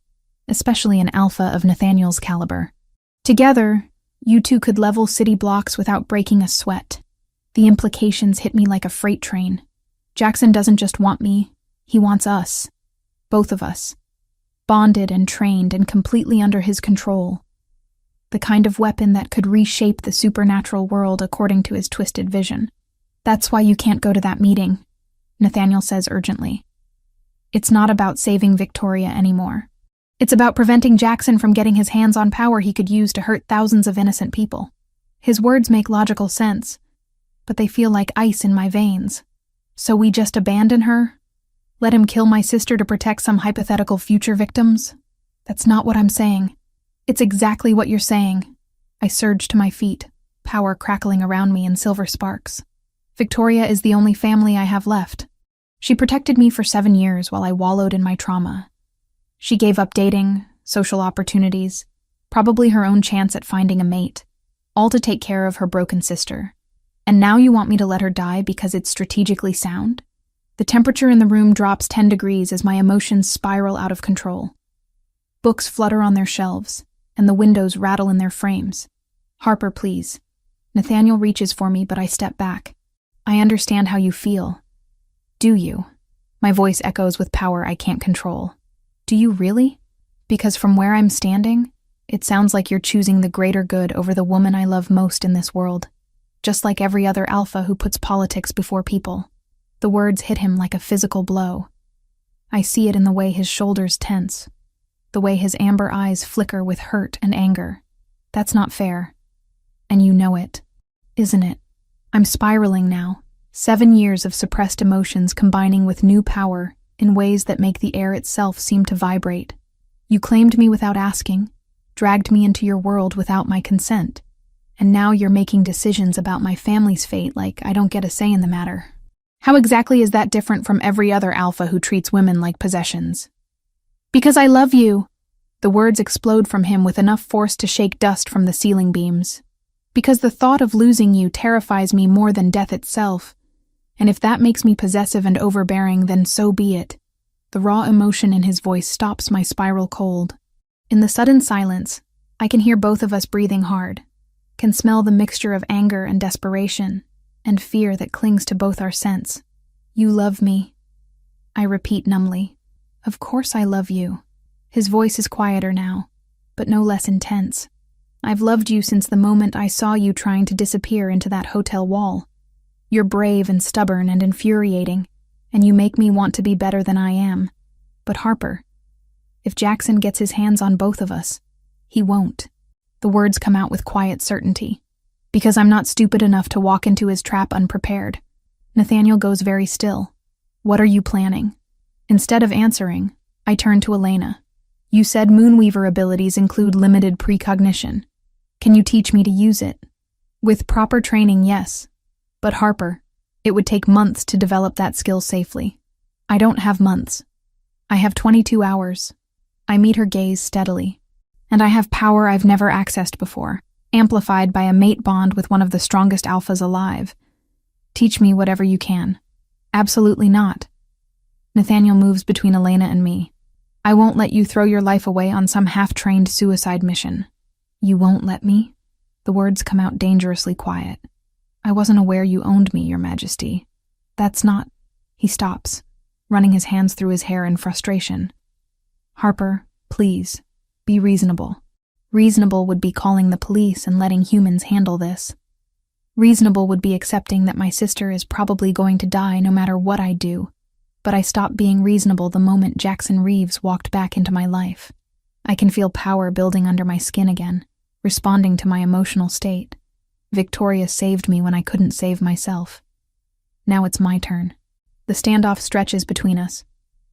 especially an alpha of Nathaniel's caliber. Together, you two could level city blocks without breaking a sweat. The implications hit me like a freight train. Jackson doesn't just want me, he wants us. Both of us. Bonded and trained and completely under his control. The kind of weapon that could reshape the supernatural world according to his twisted vision. That's why you can't go to that meeting, Nathaniel says urgently. It's not about saving Victoria anymore. It's about preventing Jackson from getting his hands on power he could use to hurt thousands of innocent people. His words make logical sense, but they feel like ice in my veins. So we just abandon her? Let him kill my sister to protect some hypothetical future victims? That's not what I'm saying. It's exactly what you're saying. I surge to my feet, power crackling around me in silver sparks. Victoria is the only family I have left. She protected me for 7 years while I wallowed in my trauma. She gave up dating, social opportunities, probably her own chance at finding a mate, all to take care of her broken sister. And now you want me to let her die because it's strategically sound? The temperature in the room drops 10 degrees as my emotions spiral out of control. Books flutter on their shelves, and the windows rattle in their frames. Harper, please. Nathaniel reaches for me, but I step back. I understand how you feel. Do you? My voice echoes with power I can't control. Do you really? Because from where I'm standing, it sounds like you're choosing the greater good over the woman I love most in this world. Just like every other alpha who puts politics before people. The words hit him like a physical blow. I see it in the way his shoulders tense. The way his amber eyes flicker with hurt and anger. That's not fair. And you know it, isn't it? I'm spiraling now. 7 years of suppressed emotions combining with new power in ways that make the air itself seem to vibrate. You claimed me without asking, dragged me into your world without my consent, and now you're making decisions about my family's fate like I don't get a say in the matter. How exactly is that different from every other alpha who treats women like possessions? Because I love you. The words explode from him with enough force to shake dust from the ceiling beams. Because the thought of losing you terrifies me more than death itself. And if that makes me possessive and overbearing, then so be it. The raw emotion in his voice stops my spiral cold. In the sudden silence, I can hear both of us breathing hard, can smell the mixture of anger and desperation, and fear that clings to both our scents. You love me. I repeat numbly. Of course I love you. His voice is quieter now, but no less intense. I've loved you since the moment I saw you trying to disappear into that hotel wall. You're brave and stubborn and infuriating, and you make me want to be better than I am. But Harper, if Jackson gets his hands on both of us, he won't. The words come out with quiet certainty. Because I'm not stupid enough to walk into his trap unprepared. Nathaniel goes very still. What are you planning? Instead of answering, I turn to Elena. You said Moonweaver abilities include limited precognition. Can you teach me to use it? With proper training, yes. But Harper, it would take months to develop that skill safely. I don't have months. I have 22 hours. I meet her gaze steadily. And I have power I've never accessed before, amplified by a mate bond with one of the strongest alphas alive. Teach me whatever you can. Absolutely not. Nathaniel moves between Elena and me. I won't let you throw your life away on some half-trained suicide mission. You won't let me? The words come out dangerously quiet. I wasn't aware you owned me, Your Majesty. That's not... He stops, running his hands through his hair in frustration. Harper, please, be reasonable. Reasonable would be calling the police and letting humans handle this. Reasonable would be accepting that my sister is probably going to die no matter what I do. But I stopped being reasonable the moment Jackson Reeves walked back into my life. I can feel power building under my skin again, responding to my emotional state. Victoria saved me when I couldn't save myself. Now it's my turn. The standoff stretches between us.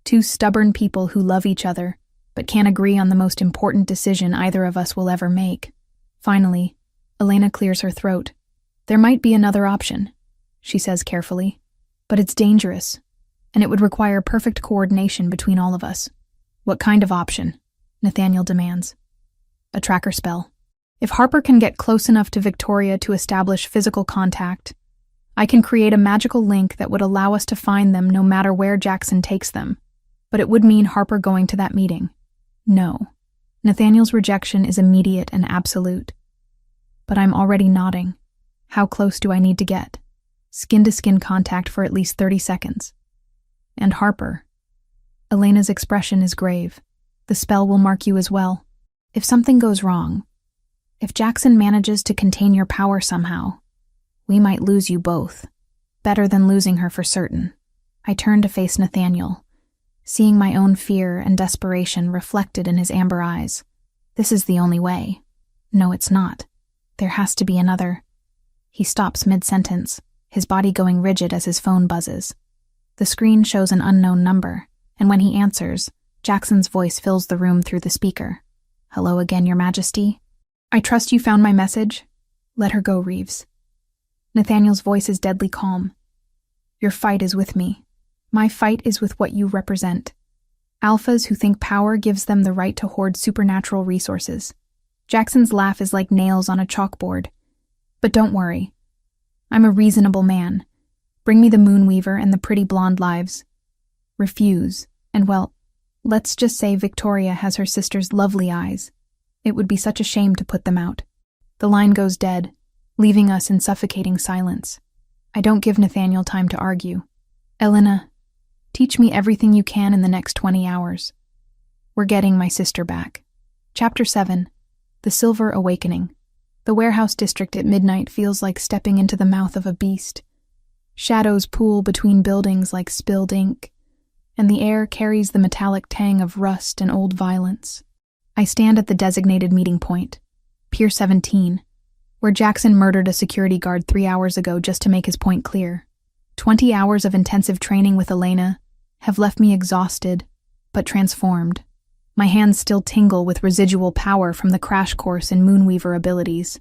Two stubborn people who love each other, but can't agree on the most important decision either of us will ever make. Finally, Elena clears her throat. There might be another option, she says carefully, but it's dangerous, and it would require perfect coordination between all of us. What kind of option? Nathaniel demands. A tracker spell. If Harper can get close enough to Victoria to establish physical contact, I can create a magical link that would allow us to find them no matter where Jackson takes them. But it would mean Harper going to that meeting. No. Nathaniel's rejection is immediate and absolute. But I'm already nodding. How close do I need to get? Skin-to-skin contact for at least 30 seconds. And Harper. Elena's expression is grave. The spell will mark you as well. If something goes wrong, if Jackson manages to contain your power somehow, we might lose you both. Better than losing her for certain. I turn to face Nathaniel, seeing my own fear and desperation reflected in his amber eyes. This is the only way. No, it's not. There has to be another. He stops mid-sentence, his body going rigid as his phone buzzes. The screen shows an unknown number, and when he answers, Jackson's voice fills the room through the speaker. Hello again, Your Majesty. I trust you found my message. Let her go, Reeves. Nathaniel's voice is deadly calm. Your fight is with me. My fight is with what you represent. Alphas who think power gives them the right to hoard supernatural resources. Jackson's laugh is like nails on a chalkboard. But don't worry. I'm a reasonable man. Bring me the Moonweaver and the pretty blonde lives. Refuse, and well, let's just say Victoria has her sister's lovely eyes. It would be such a shame to put them out. The line goes dead, leaving us in suffocating silence. I don't give Nathaniel time to argue. Elena, teach me everything you can in the next 20 hours. We're getting my sister back. Chapter 7. The Silver Awakening. The warehouse district at midnight feels like stepping into the mouth of a beast. Shadows pool between buildings like spilled ink, and the air carries the metallic tang of rust and old violence. I stand at the designated meeting point, Pier 17, where Jackson murdered a security guard 3 hours ago just to make his point clear. 20 hours of intensive training with Elena have left me exhausted, but transformed. My hands still tingle with residual power from the crash course in Moonweaver abilities,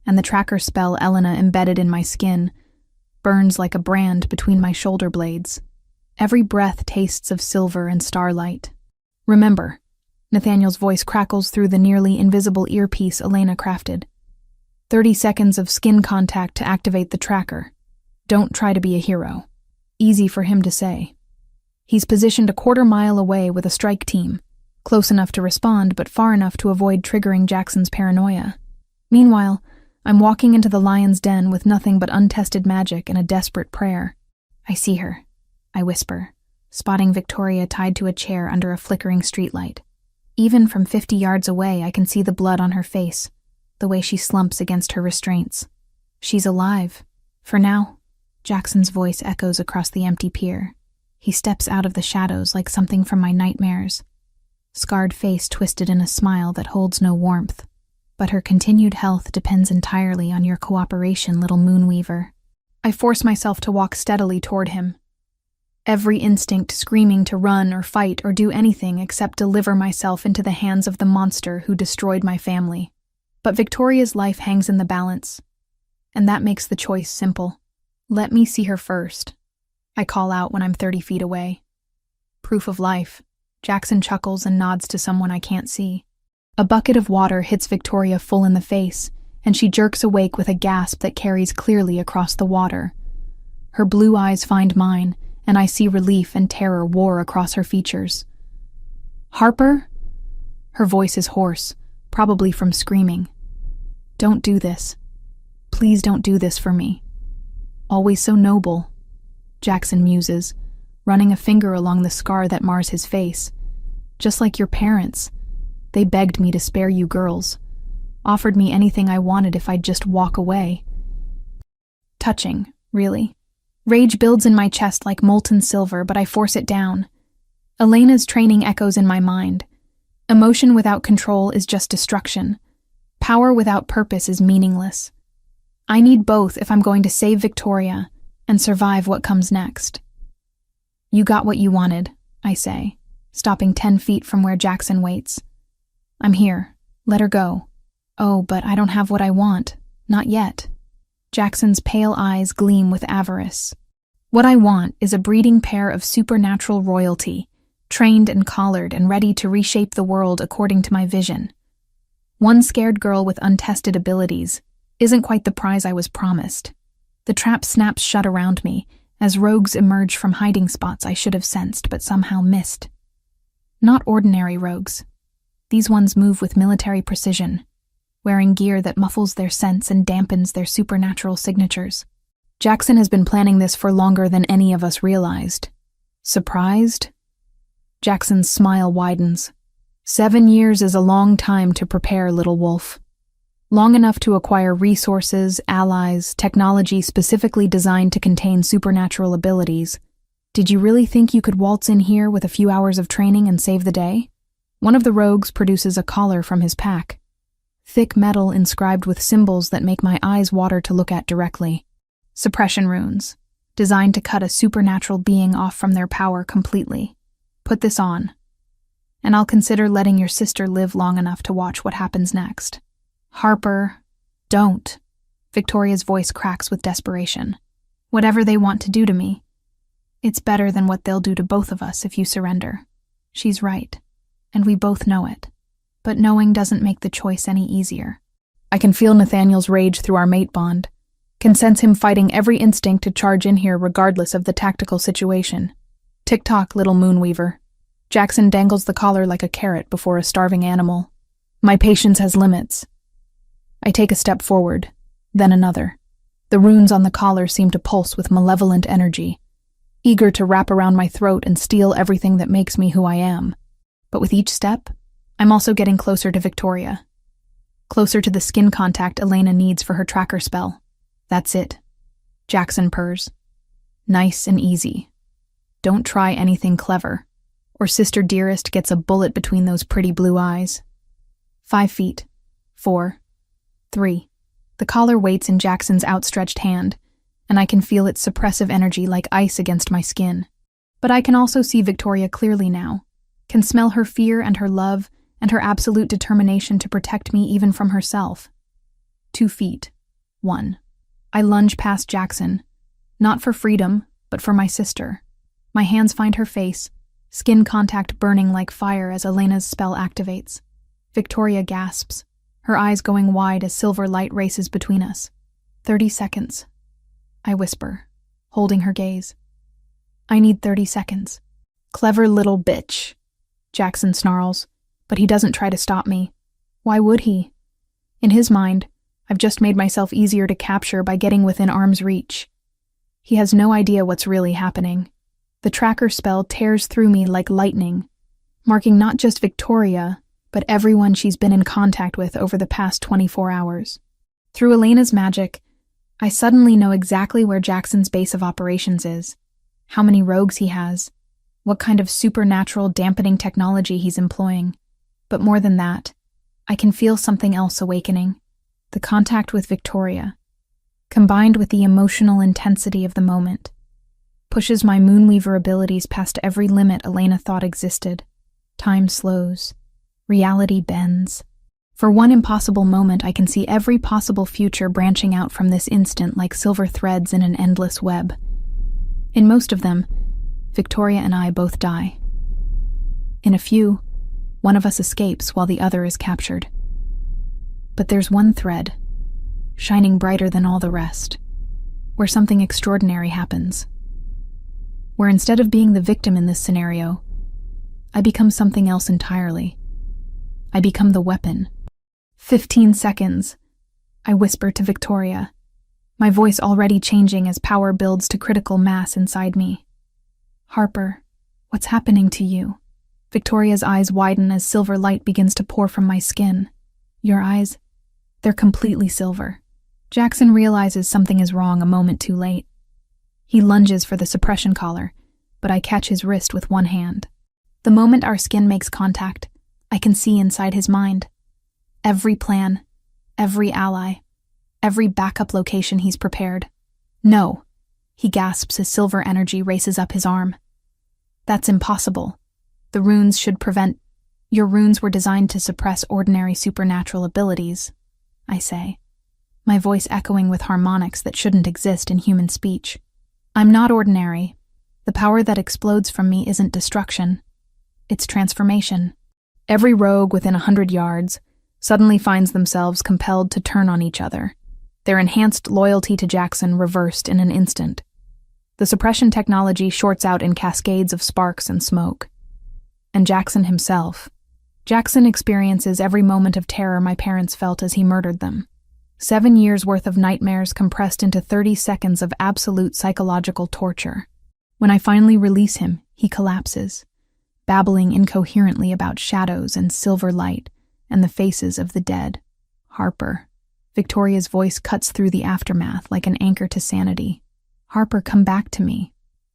and the tracker spell Elena embedded in my skin burns like a brand between my shoulder blades. Every breath tastes of silver and starlight. Remember, Nathaniel's voice crackles through the nearly invisible earpiece Elena crafted. 30 seconds of skin contact to activate the tracker. Don't try to be a hero. Easy for him to say. He's positioned a quarter mile away with a strike team, close enough to respond but far enough to avoid triggering Jackson's paranoia. Meanwhile, I'm walking into the lion's den with nothing but untested magic and a desperate prayer. I see her, I whisper, spotting Victoria tied to a chair under a flickering streetlight. Even from 50 yards away, I can see the blood on her face, the way she slumps against her restraints. She's alive. For now. Jackson's voice echoes across the empty pier. He steps out of the shadows like something from my nightmares. Scarred face twisted in a smile that holds no warmth. But her continued health depends entirely on your cooperation, little Moonweaver. I force myself to walk steadily toward him, every instinct screaming to run or fight or do anything except deliver myself into the hands of the monster who destroyed my family. But Victoria's life hangs in the balance, and that makes the choice simple. Let me see her first, I call out when I'm 30 feet away. Proof of life. Jackson chuckles and nods to someone I can't see. A bucket of water hits Victoria full in the face, and she jerks awake with a gasp that carries clearly across the water. Her blue eyes find mine, and I see relief and terror war across her features. Harper? Her voice is hoarse, probably from screaming. Don't do this. Please don't do this for me. Always so noble, Jackson muses, running a finger along the scar that mars his face. Just like your parents. They begged me to spare you girls, offered me anything I wanted if I'd just walk away. Touching, really. Rage builds in my chest like molten silver, but I force it down. Elena's training echoes in my mind. Emotion without control is just destruction. Power without purpose is meaningless. I need both if I'm going to save Victoria and survive what comes next. You got what you wanted, I say, stopping 10 feet from where Jackson waits. I'm here. Let her go. Oh, but I don't have what I want. Not yet. Jackson's pale eyes gleam with avarice. What I want is a breeding pair of supernatural royalty, trained and collared and ready to reshape the world according to my vision. One scared girl with untested abilities isn't quite the prize I was promised. The trap snaps shut around me as rogues emerge from hiding spots I should have sensed but somehow missed. Not ordinary rogues. These ones move with military precision, wearing gear that muffles their scents and dampens their supernatural signatures. Jackson has been planning this for longer than any of us realized. Surprised? Jackson's smile widens. 7 years is a long time to prepare, little wolf. Long enough to acquire resources, allies, technology specifically designed to contain supernatural abilities. Did you really think you could waltz in here with a few hours of training and save the day? One of the rogues produces a collar from his pack. Thick metal inscribed with symbols that make my eyes water to look at directly. Suppression runes, designed to cut a supernatural being off from their power completely. Put this on, and I'll consider letting your sister live long enough to watch what happens next. Harper, don't. Victoria's voice cracks with desperation. Whatever they want to do to me, it's better than what they'll do to both of us if you surrender. She's right, and we both know it. But knowing doesn't make the choice any easier. I can feel Nathaniel's rage through our mate bond, can sense him fighting every instinct to charge in here regardless of the tactical situation. Tick-tock, little moonweaver. Jackson dangles the collar like a carrot before a starving animal. My patience has limits. I take a step forward, then another. The runes on the collar seem to pulse with malevolent energy, eager to wrap around my throat and steal everything that makes me who I am. But with each step, I'm also getting closer to Victoria. Closer to the skin contact Elena needs for her tracker spell. That's it. Jackson purrs. Nice and easy. Don't try anything clever, or Sister Dearest gets a bullet between those pretty blue eyes. 5 feet. 4. 3. The collar waits in Jackson's outstretched hand, and I can feel its suppressive energy like ice against my skin. But I can also see Victoria clearly now, can smell her fear and her love and her absolute determination to protect me even from herself. 2 feet. 1. I lunge past Jackson, not for freedom, but for my sister. My hands find her face, skin contact burning like fire as Elena's spell activates. Victoria gasps, her eyes going wide as silver light races between us. 30 seconds. I whisper, holding her gaze. I need 30 seconds. Clever little bitch, Jackson snarls, but he doesn't try to stop me. Why would he? In his mind, I've just made myself easier to capture by getting within arm's reach. He has no idea what's really happening. The tracker spell tears through me like lightning, marking not just Victoria, but everyone she's been in contact with over the past 24 hours. Through Elena's magic, I suddenly know exactly where Jackson's base of operations is, how many rogues he has, what kind of supernatural dampening technology he's employing. But more than that, I can feel something else awakening. The contact with Victoria, combined with the emotional intensity of the moment, pushes my Moonweaver abilities past every limit Elena thought existed. Time slows. Reality bends. For one impossible moment, I can see every possible future branching out from this instant like silver threads in an endless web. In most of them, Victoria and I both die. In a few, one of us escapes while the other is captured. But there's one thread, shining brighter than all the rest, where something extraordinary happens. Where instead of being the victim in this scenario, I become something else entirely. I become the weapon. 15 seconds, I whisper to Victoria, my voice already changing as power builds to critical mass inside me. Harper, what's happening to you? Victoria's eyes widen as silver light begins to pour from my skin. Your eyes, they're completely silver. Jackson realizes something is wrong a moment too late. He lunges for the suppression collar, but I catch his wrist with one hand. The moment our skin makes contact, I can see inside his mind. Every plan, every ally, every backup location he's prepared. No, he gasps as silver energy races up his arm. That's impossible. The runes should prevent. Your runes were designed to suppress ordinary supernatural abilities, I say, my voice echoing with harmonics that shouldn't exist in human speech. I'm not ordinary. The power that explodes from me isn't destruction. It's transformation. Every rogue within 100 yards, suddenly finds themselves compelled to turn on each other, their enhanced loyalty to Jackson reversed in an instant. The suppression technology shorts out in cascades of sparks and smoke. And Jackson himself. Jackson experiences every moment of terror my parents felt as he murdered them. 7 years' worth of nightmares compressed into 30 seconds of absolute psychological torture. When I finally release him, he collapses, babbling incoherently about shadows and silver light and the faces of the dead. Harper. Victoria's voice cuts through the aftermath like an anchor to sanity. Harper, come back to me.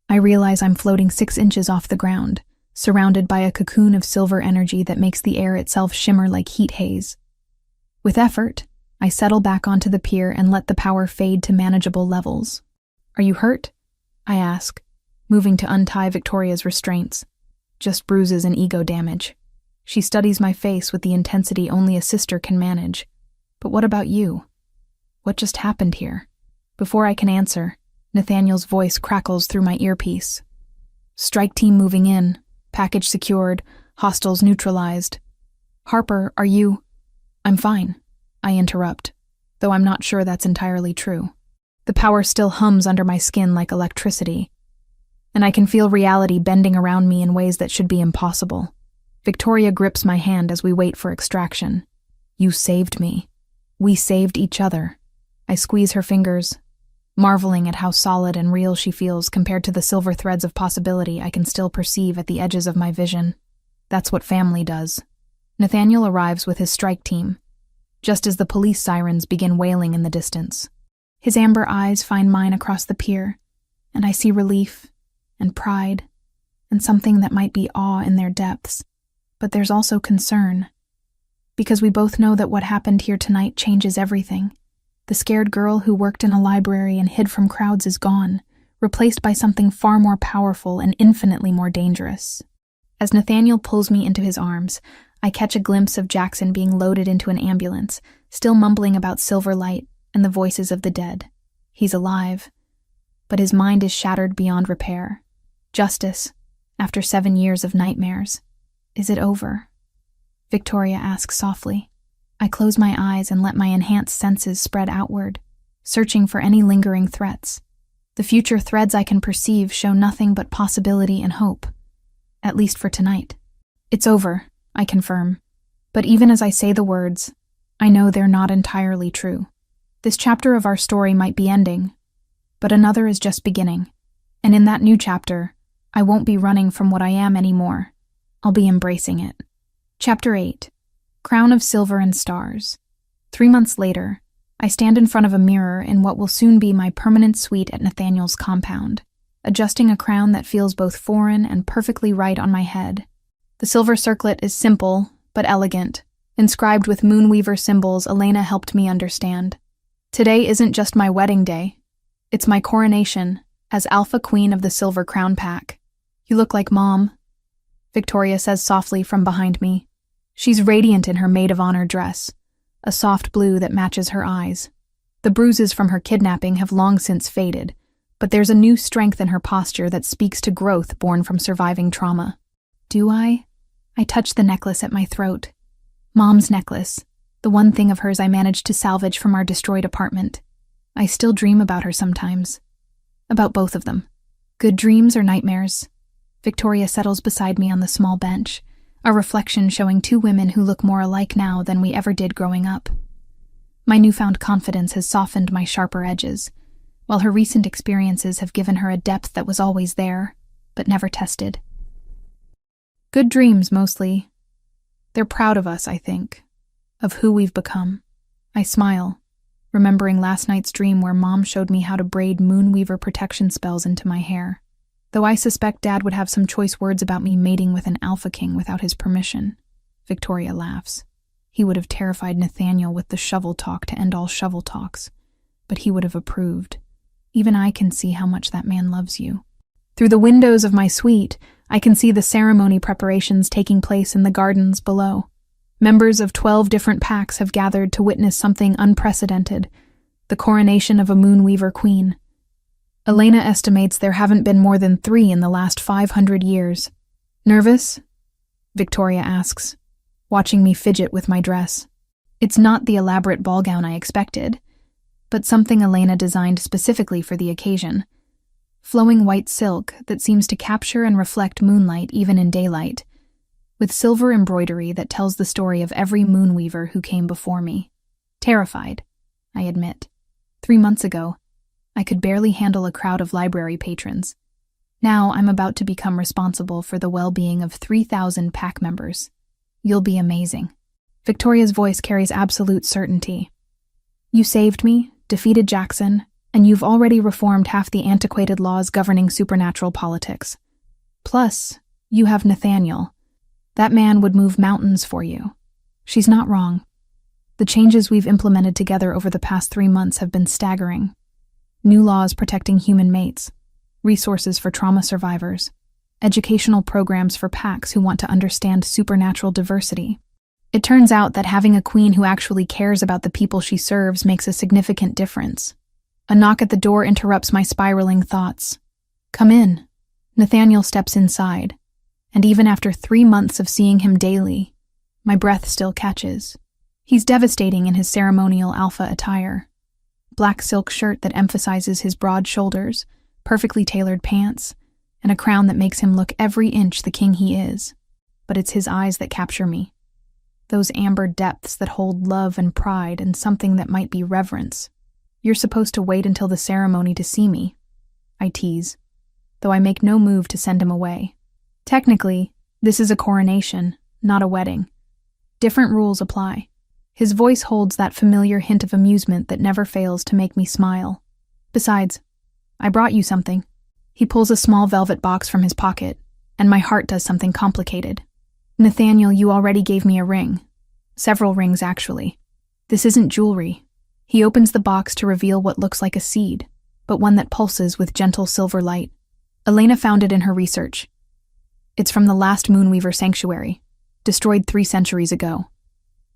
I realize I'm floating 6 inches off the ground, surrounded by a cocoon of silver energy that makes the air itself shimmer like heat haze. With effort, I settle back onto the pier and let the power fade to manageable levels. Are you hurt? I ask, moving to untie Victoria's restraints. Just bruises and ego damage. She studies my face with the intensity only a sister can manage. But what about you? What just happened here? Before I can answer, Nathaniel's voice crackles through my earpiece. Strike team moving in. Package secured. Hostiles neutralized. Harper, are you... I'm fine, I interrupt, though I'm not sure that's entirely true. The power still hums under my skin like electricity, and I can feel reality bending around me in ways that should be impossible. Victoria grips my hand as we wait for extraction. You saved me. We saved each other. I squeeze her fingers, marveling at how solid and real she feels compared to the silver threads of possibility I can still perceive at the edges of my vision. That's what family does. Nathaniel arrives with his strike team, just as the police sirens begin wailing in the distance. His amber eyes find mine across the pier, and I see relief and pride and something that might be awe in their depths. But there's also concern, because we both know that what happened here tonight changes everything. The scared girl who worked in a library and hid from crowds is gone, replaced by something far more powerful and infinitely more dangerous. As Nathaniel pulls me into his arms, I catch a glimpse of Jackson being loaded into an ambulance, still mumbling about silver light and the voices of the dead. He's alive, but his mind is shattered beyond repair. Justice, after 7 years of nightmares. Is it over? Victoria asks softly. I close my eyes and let my enhanced senses spread outward, searching for any lingering threats. The future threads I can perceive show nothing but possibility and hope, at least for tonight. It's over, I confirm, but even as I say the words, I know they're not entirely true. This chapter of our story might be ending, but another is just beginning, and in that new chapter, I won't be running from what I am anymore. I'll be embracing it. Chapter 8. Crown of Silver and Stars. 3 months later, I stand in front of a mirror in what will soon be my permanent suite at Nathaniel's compound, adjusting a crown that feels both foreign and perfectly right on my head. The silver circlet is simple, but elegant, inscribed with moonweaver symbols Elena helped me understand. Today isn't just my wedding day. It's my coronation as Alpha Queen of the Silver Crown Pack. You look like Mom, Victoria says softly from behind me. She's radiant in her maid of honor dress, a soft blue that matches her eyes. The bruises from her kidnapping have long since faded, but there's a new strength in her posture that speaks to growth born from surviving trauma. Do I? I touch the necklace at my throat. Mom's necklace, the one thing of hers I managed to salvage from our destroyed apartment. I still dream about her sometimes. About both of them. Good dreams or nightmares? Victoria settles beside me on the small bench, a reflection showing 2 women who look more alike now than we ever did growing up. My newfound confidence has softened my sharper edges, while her recent experiences have given her a depth that was always there, but never tested. Good dreams, mostly. They're proud of us, I think, of who we've become. I smile, remembering last night's dream where Mom showed me how to braid moonweaver protection spells into my hair. Though I suspect Dad would have some choice words about me mating with an alpha king without his permission. Victoria laughs. He would have terrified Nathaniel with the shovel talk to end all shovel talks, but he would have approved. Even I can see how much that man loves you. Through the windows of my suite, I can see the ceremony preparations taking place in the gardens below. Members of 12 different packs have gathered to witness something unprecedented, the coronation of a moonweaver queen. Elena estimates there haven't been more than 3 in the last 500 years. Nervous? Victoria asks, watching me fidget with my dress. It's not the elaborate ball gown I expected, but something Elena designed specifically for the occasion. Flowing white silk that seems to capture and reflect moonlight even in daylight, with silver embroidery that tells the story of every moonweaver who came before me. Terrified, I admit. 3 months ago, I could barely handle a crowd of library patrons. Now I'm about to become responsible for the well-being of 3,000 pack members. You'll be amazing. Victoria's voice carries absolute certainty. You saved me, defeated Jackson, and you've already reformed half the antiquated laws governing supernatural politics. Plus, you have Nathaniel. That man would move mountains for you. She's not wrong. The changes we've implemented together over the past 3 months have been staggering. New laws protecting human mates, resources for trauma survivors, educational programs for packs who want to understand supernatural diversity. It turns out that having a queen who actually cares about the people she serves makes a significant difference. A knock at the door interrupts my spiraling thoughts. Come in. Nathaniel steps inside, and even after 3 months of seeing him daily, my breath still catches. He's devastating in his ceremonial alpha attire. Black silk shirt that emphasizes his broad shoulders, perfectly tailored pants, and a crown that makes him look every inch the king he is. But it's his eyes that capture me. Those amber depths that hold love and pride and something that might be reverence. You're supposed to wait until the ceremony to see me, I tease, though I make no move to send him away. Technically, this is a coronation, not a wedding. Different rules apply. His voice holds that familiar hint of amusement that never fails to make me smile. Besides, I brought you something. He pulls a small velvet box from his pocket, and my heart does something complicated. Nathaniel, you already gave me a ring. Several rings, actually. This isn't jewelry. He opens the box to reveal what looks like a seed, but one that pulses with gentle silver light. Elena found it in her research. It's from the last Moonweaver sanctuary, destroyed 3 centuries ago.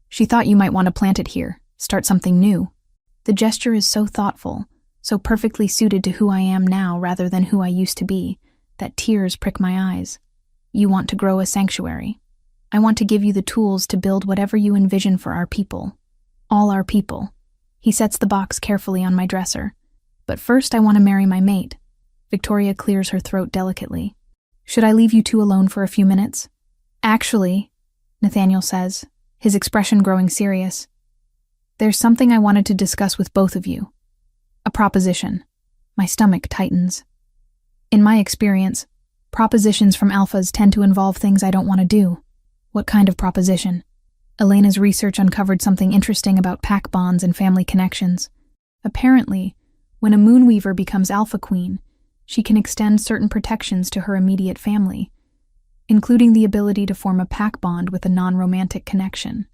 She thought you might want to plant it here, start something new. The gesture is so thoughtful, so perfectly suited to who I am now rather than who I used to be, that tears prick my eyes. You want to grow a sanctuary. I want to give you the tools to build whatever you envision for our people. All our people. He sets the box carefully on my dresser. But first I want to marry my mate. Victoria clears her throat delicately. Should I leave you two alone for a few minutes? Actually, Nathaniel says, his expression growing serious. There's something I wanted to discuss with both of you. A proposition. My stomach tightens. In my experience, propositions from alphas tend to involve things I don't want to do. What kind of proposition? Elena's research uncovered something interesting about pack bonds and family connections. Apparently, when a Moonweaver becomes Alpha Queen, she can extend certain protections to her immediate family, including the ability to form a pack bond with a non-romantic connection.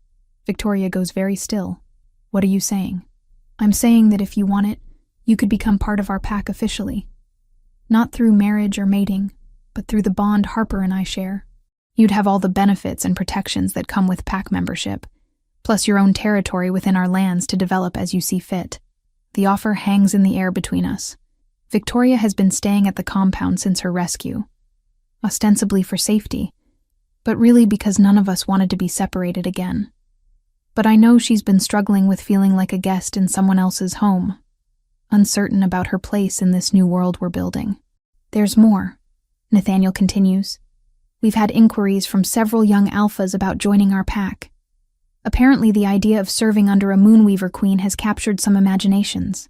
Victoria goes very still. What are you saying? I'm saying that if you want it, you could become part of our pack officially. Not through marriage or mating, but through the bond Harper and I share. You'd have all the benefits and protections that come with pack membership, plus your own territory within our lands to develop as you see fit. The offer hangs in the air between us. Victoria has been staying at the compound since her rescue, ostensibly for safety, but really because none of us wanted to be separated again. But I know she's been struggling with feeling like a guest in someone else's home, uncertain about her place in this new world we're building. There's more, Nathaniel continues. We've had inquiries from several young alphas about joining our pack. Apparently the idea of serving under a Moonweaver queen has captured some imaginations.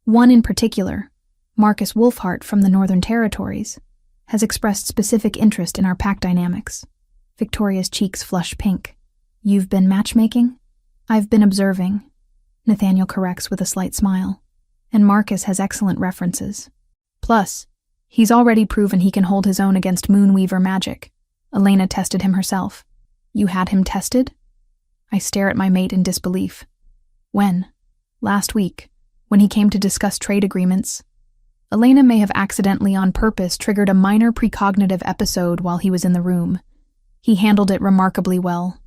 One in particular, Marcus Wolfhart from the Northern Territories, has expressed specific interest in our pack dynamics. Victoria's cheeks flush pink. You've been matchmaking? I've been observing, Nathaniel corrects with a slight smile. And Marcus has excellent references. Plus, he's already proven he can hold his own against Moonweaver magic. Elena tested him herself. You had him tested? I stare at my mate in disbelief. When? Last week, when he came to discuss trade agreements. Elena may have accidentally on purpose triggered a minor precognitive episode while he was in the room. He handled it remarkably well.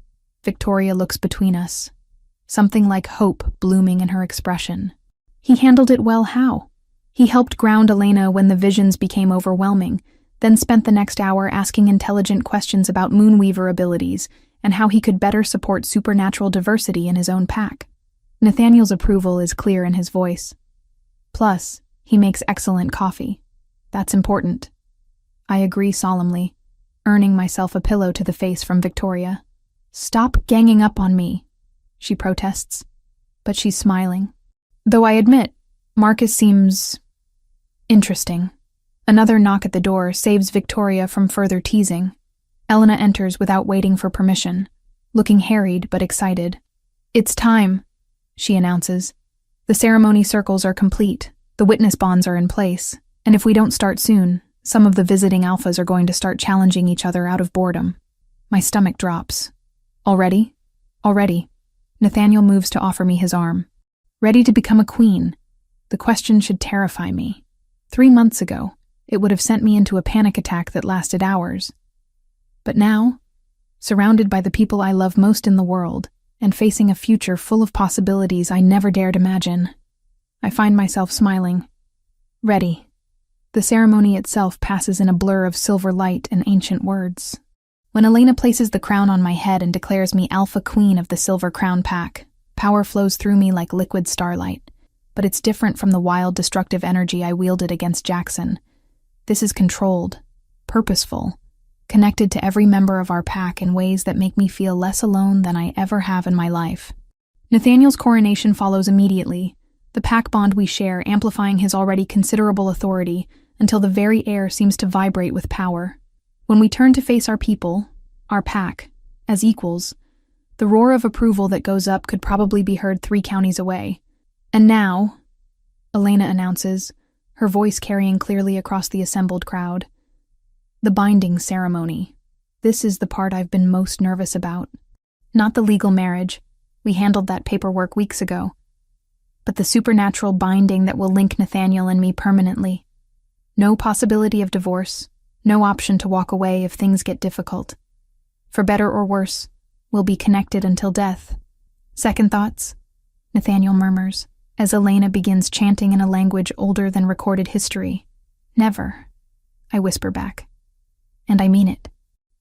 Victoria looks between us. Something like hope blooming in her expression. He handled it well how? He helped ground Elena when the visions became overwhelming, then spent the next hour asking intelligent questions about Moonweaver abilities and how he could better support supernatural diversity in his own pack. Nathaniel's approval is clear in his voice. Plus, he makes excellent coffee. That's important. I agree solemnly, earning myself a pillow to the face from Victoria. Stop ganging up on me, she protests, but she's smiling. Though I admit, Marcus seems interesting. Another knock at the door saves Victoria from further teasing. Elena enters without waiting for permission, looking harried but excited. It's time, she announces. The ceremony circles are complete, the witness bonds are in place, and if we don't start soon, some of the visiting alphas are going to start challenging each other out of boredom. My stomach drops. Already? Already. Nathaniel moves to offer me his arm. Ready to become a queen? The question should terrify me. 3 months ago, it would have sent me into a panic attack that lasted hours. But now, surrounded by the people I love most in the world, and facing a future full of possibilities I never dared imagine, I find myself smiling. Ready. The ceremony itself passes in a blur of silver light and ancient words. When Elena places the crown on my head and declares me Alpha Queen of the Silver Crown Pack, power flows through me like liquid starlight. But it's different from the wild, destructive energy I wielded against Jackson. This is controlled, purposeful, connected to every member of our pack in ways that make me feel less alone than I ever have in my life. Nathaniel's coronation follows immediately, the pack bond we share amplifying his already considerable authority until the very air seems to vibrate with power. When we turn to face our people, our pack, as equals, the roar of approval that goes up could probably be heard 3 counties away. And now, Elena announces, her voice carrying clearly across the assembled crowd, the binding ceremony. This is the part I've been most nervous about. Not the legal marriage. We handled that paperwork weeks ago. But the supernatural binding that will link Nathaniel and me permanently. No possibility of divorce, no option to walk away if things get difficult. For better or worse, we'll be connected until death. Second thoughts? Nathaniel murmurs, as Elena begins chanting in a language older than recorded history. Never, I whisper back. And I mean it.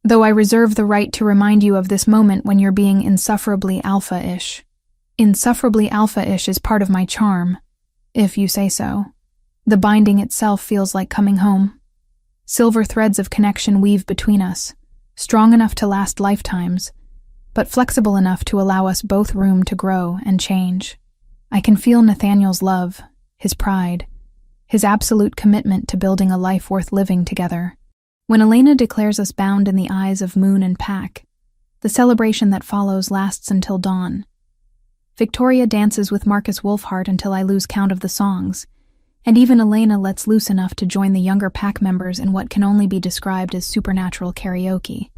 Though I reserve the right to remind you of this moment when you're being insufferably alpha-ish. Insufferably alpha-ish is part of my charm, if you say so. The binding itself feels like coming home. Silver threads of connection weave between us, strong enough to last lifetimes, but flexible enough to allow us both room to grow and change. I can feel Nathaniel's love, his pride, his absolute commitment to building a life worth living together. When Elena declares us bound in the eyes of moon and pack, the celebration that follows lasts until dawn. Victoria dances with Marcus Wolfhart until I lose count of the songs, and even Elena lets loose enough to join the younger pack members in what can only be described as supernatural karaoke.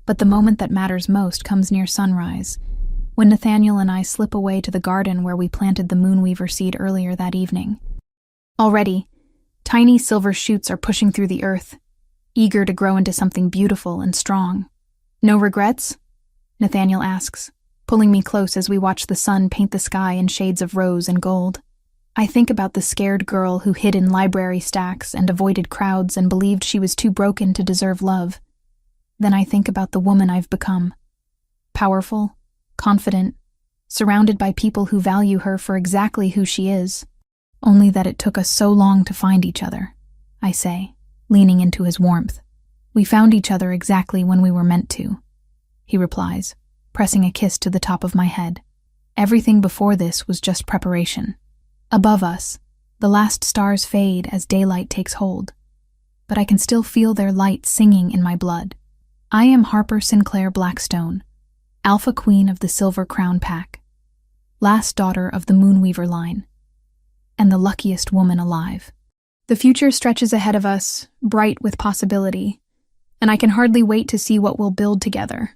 But the moment that matters most comes near sunrise, when Nathaniel and I slip away to the garden where we planted the moonweaver seed earlier that evening. Already, tiny silver shoots are pushing through the earth, eager to grow into something beautiful and strong. No regrets? Nathaniel asks, pulling me close as we watch the sun paint the sky in shades of rose and gold. I think about the scared girl who hid in library stacks and avoided crowds and believed she was too broken to deserve love. Then I think about the woman I've become. Powerful, confident, surrounded by people who value her for exactly who she is. Only that it took us so long to find each other, I say, leaning into his warmth. We found each other exactly when we were meant to, he replies, pressing a kiss to the top of my head. Everything before this was just preparation. Above us, the last stars fade as daylight takes hold, but I can still feel their light singing in my blood. I am Harper Sinclair Blackstone, Alpha Queen of the Silver Crown Pack, last daughter of the Moonweaver line, and the luckiest woman alive. The future stretches ahead of us, bright with possibility, and I can hardly wait to see what we'll build together.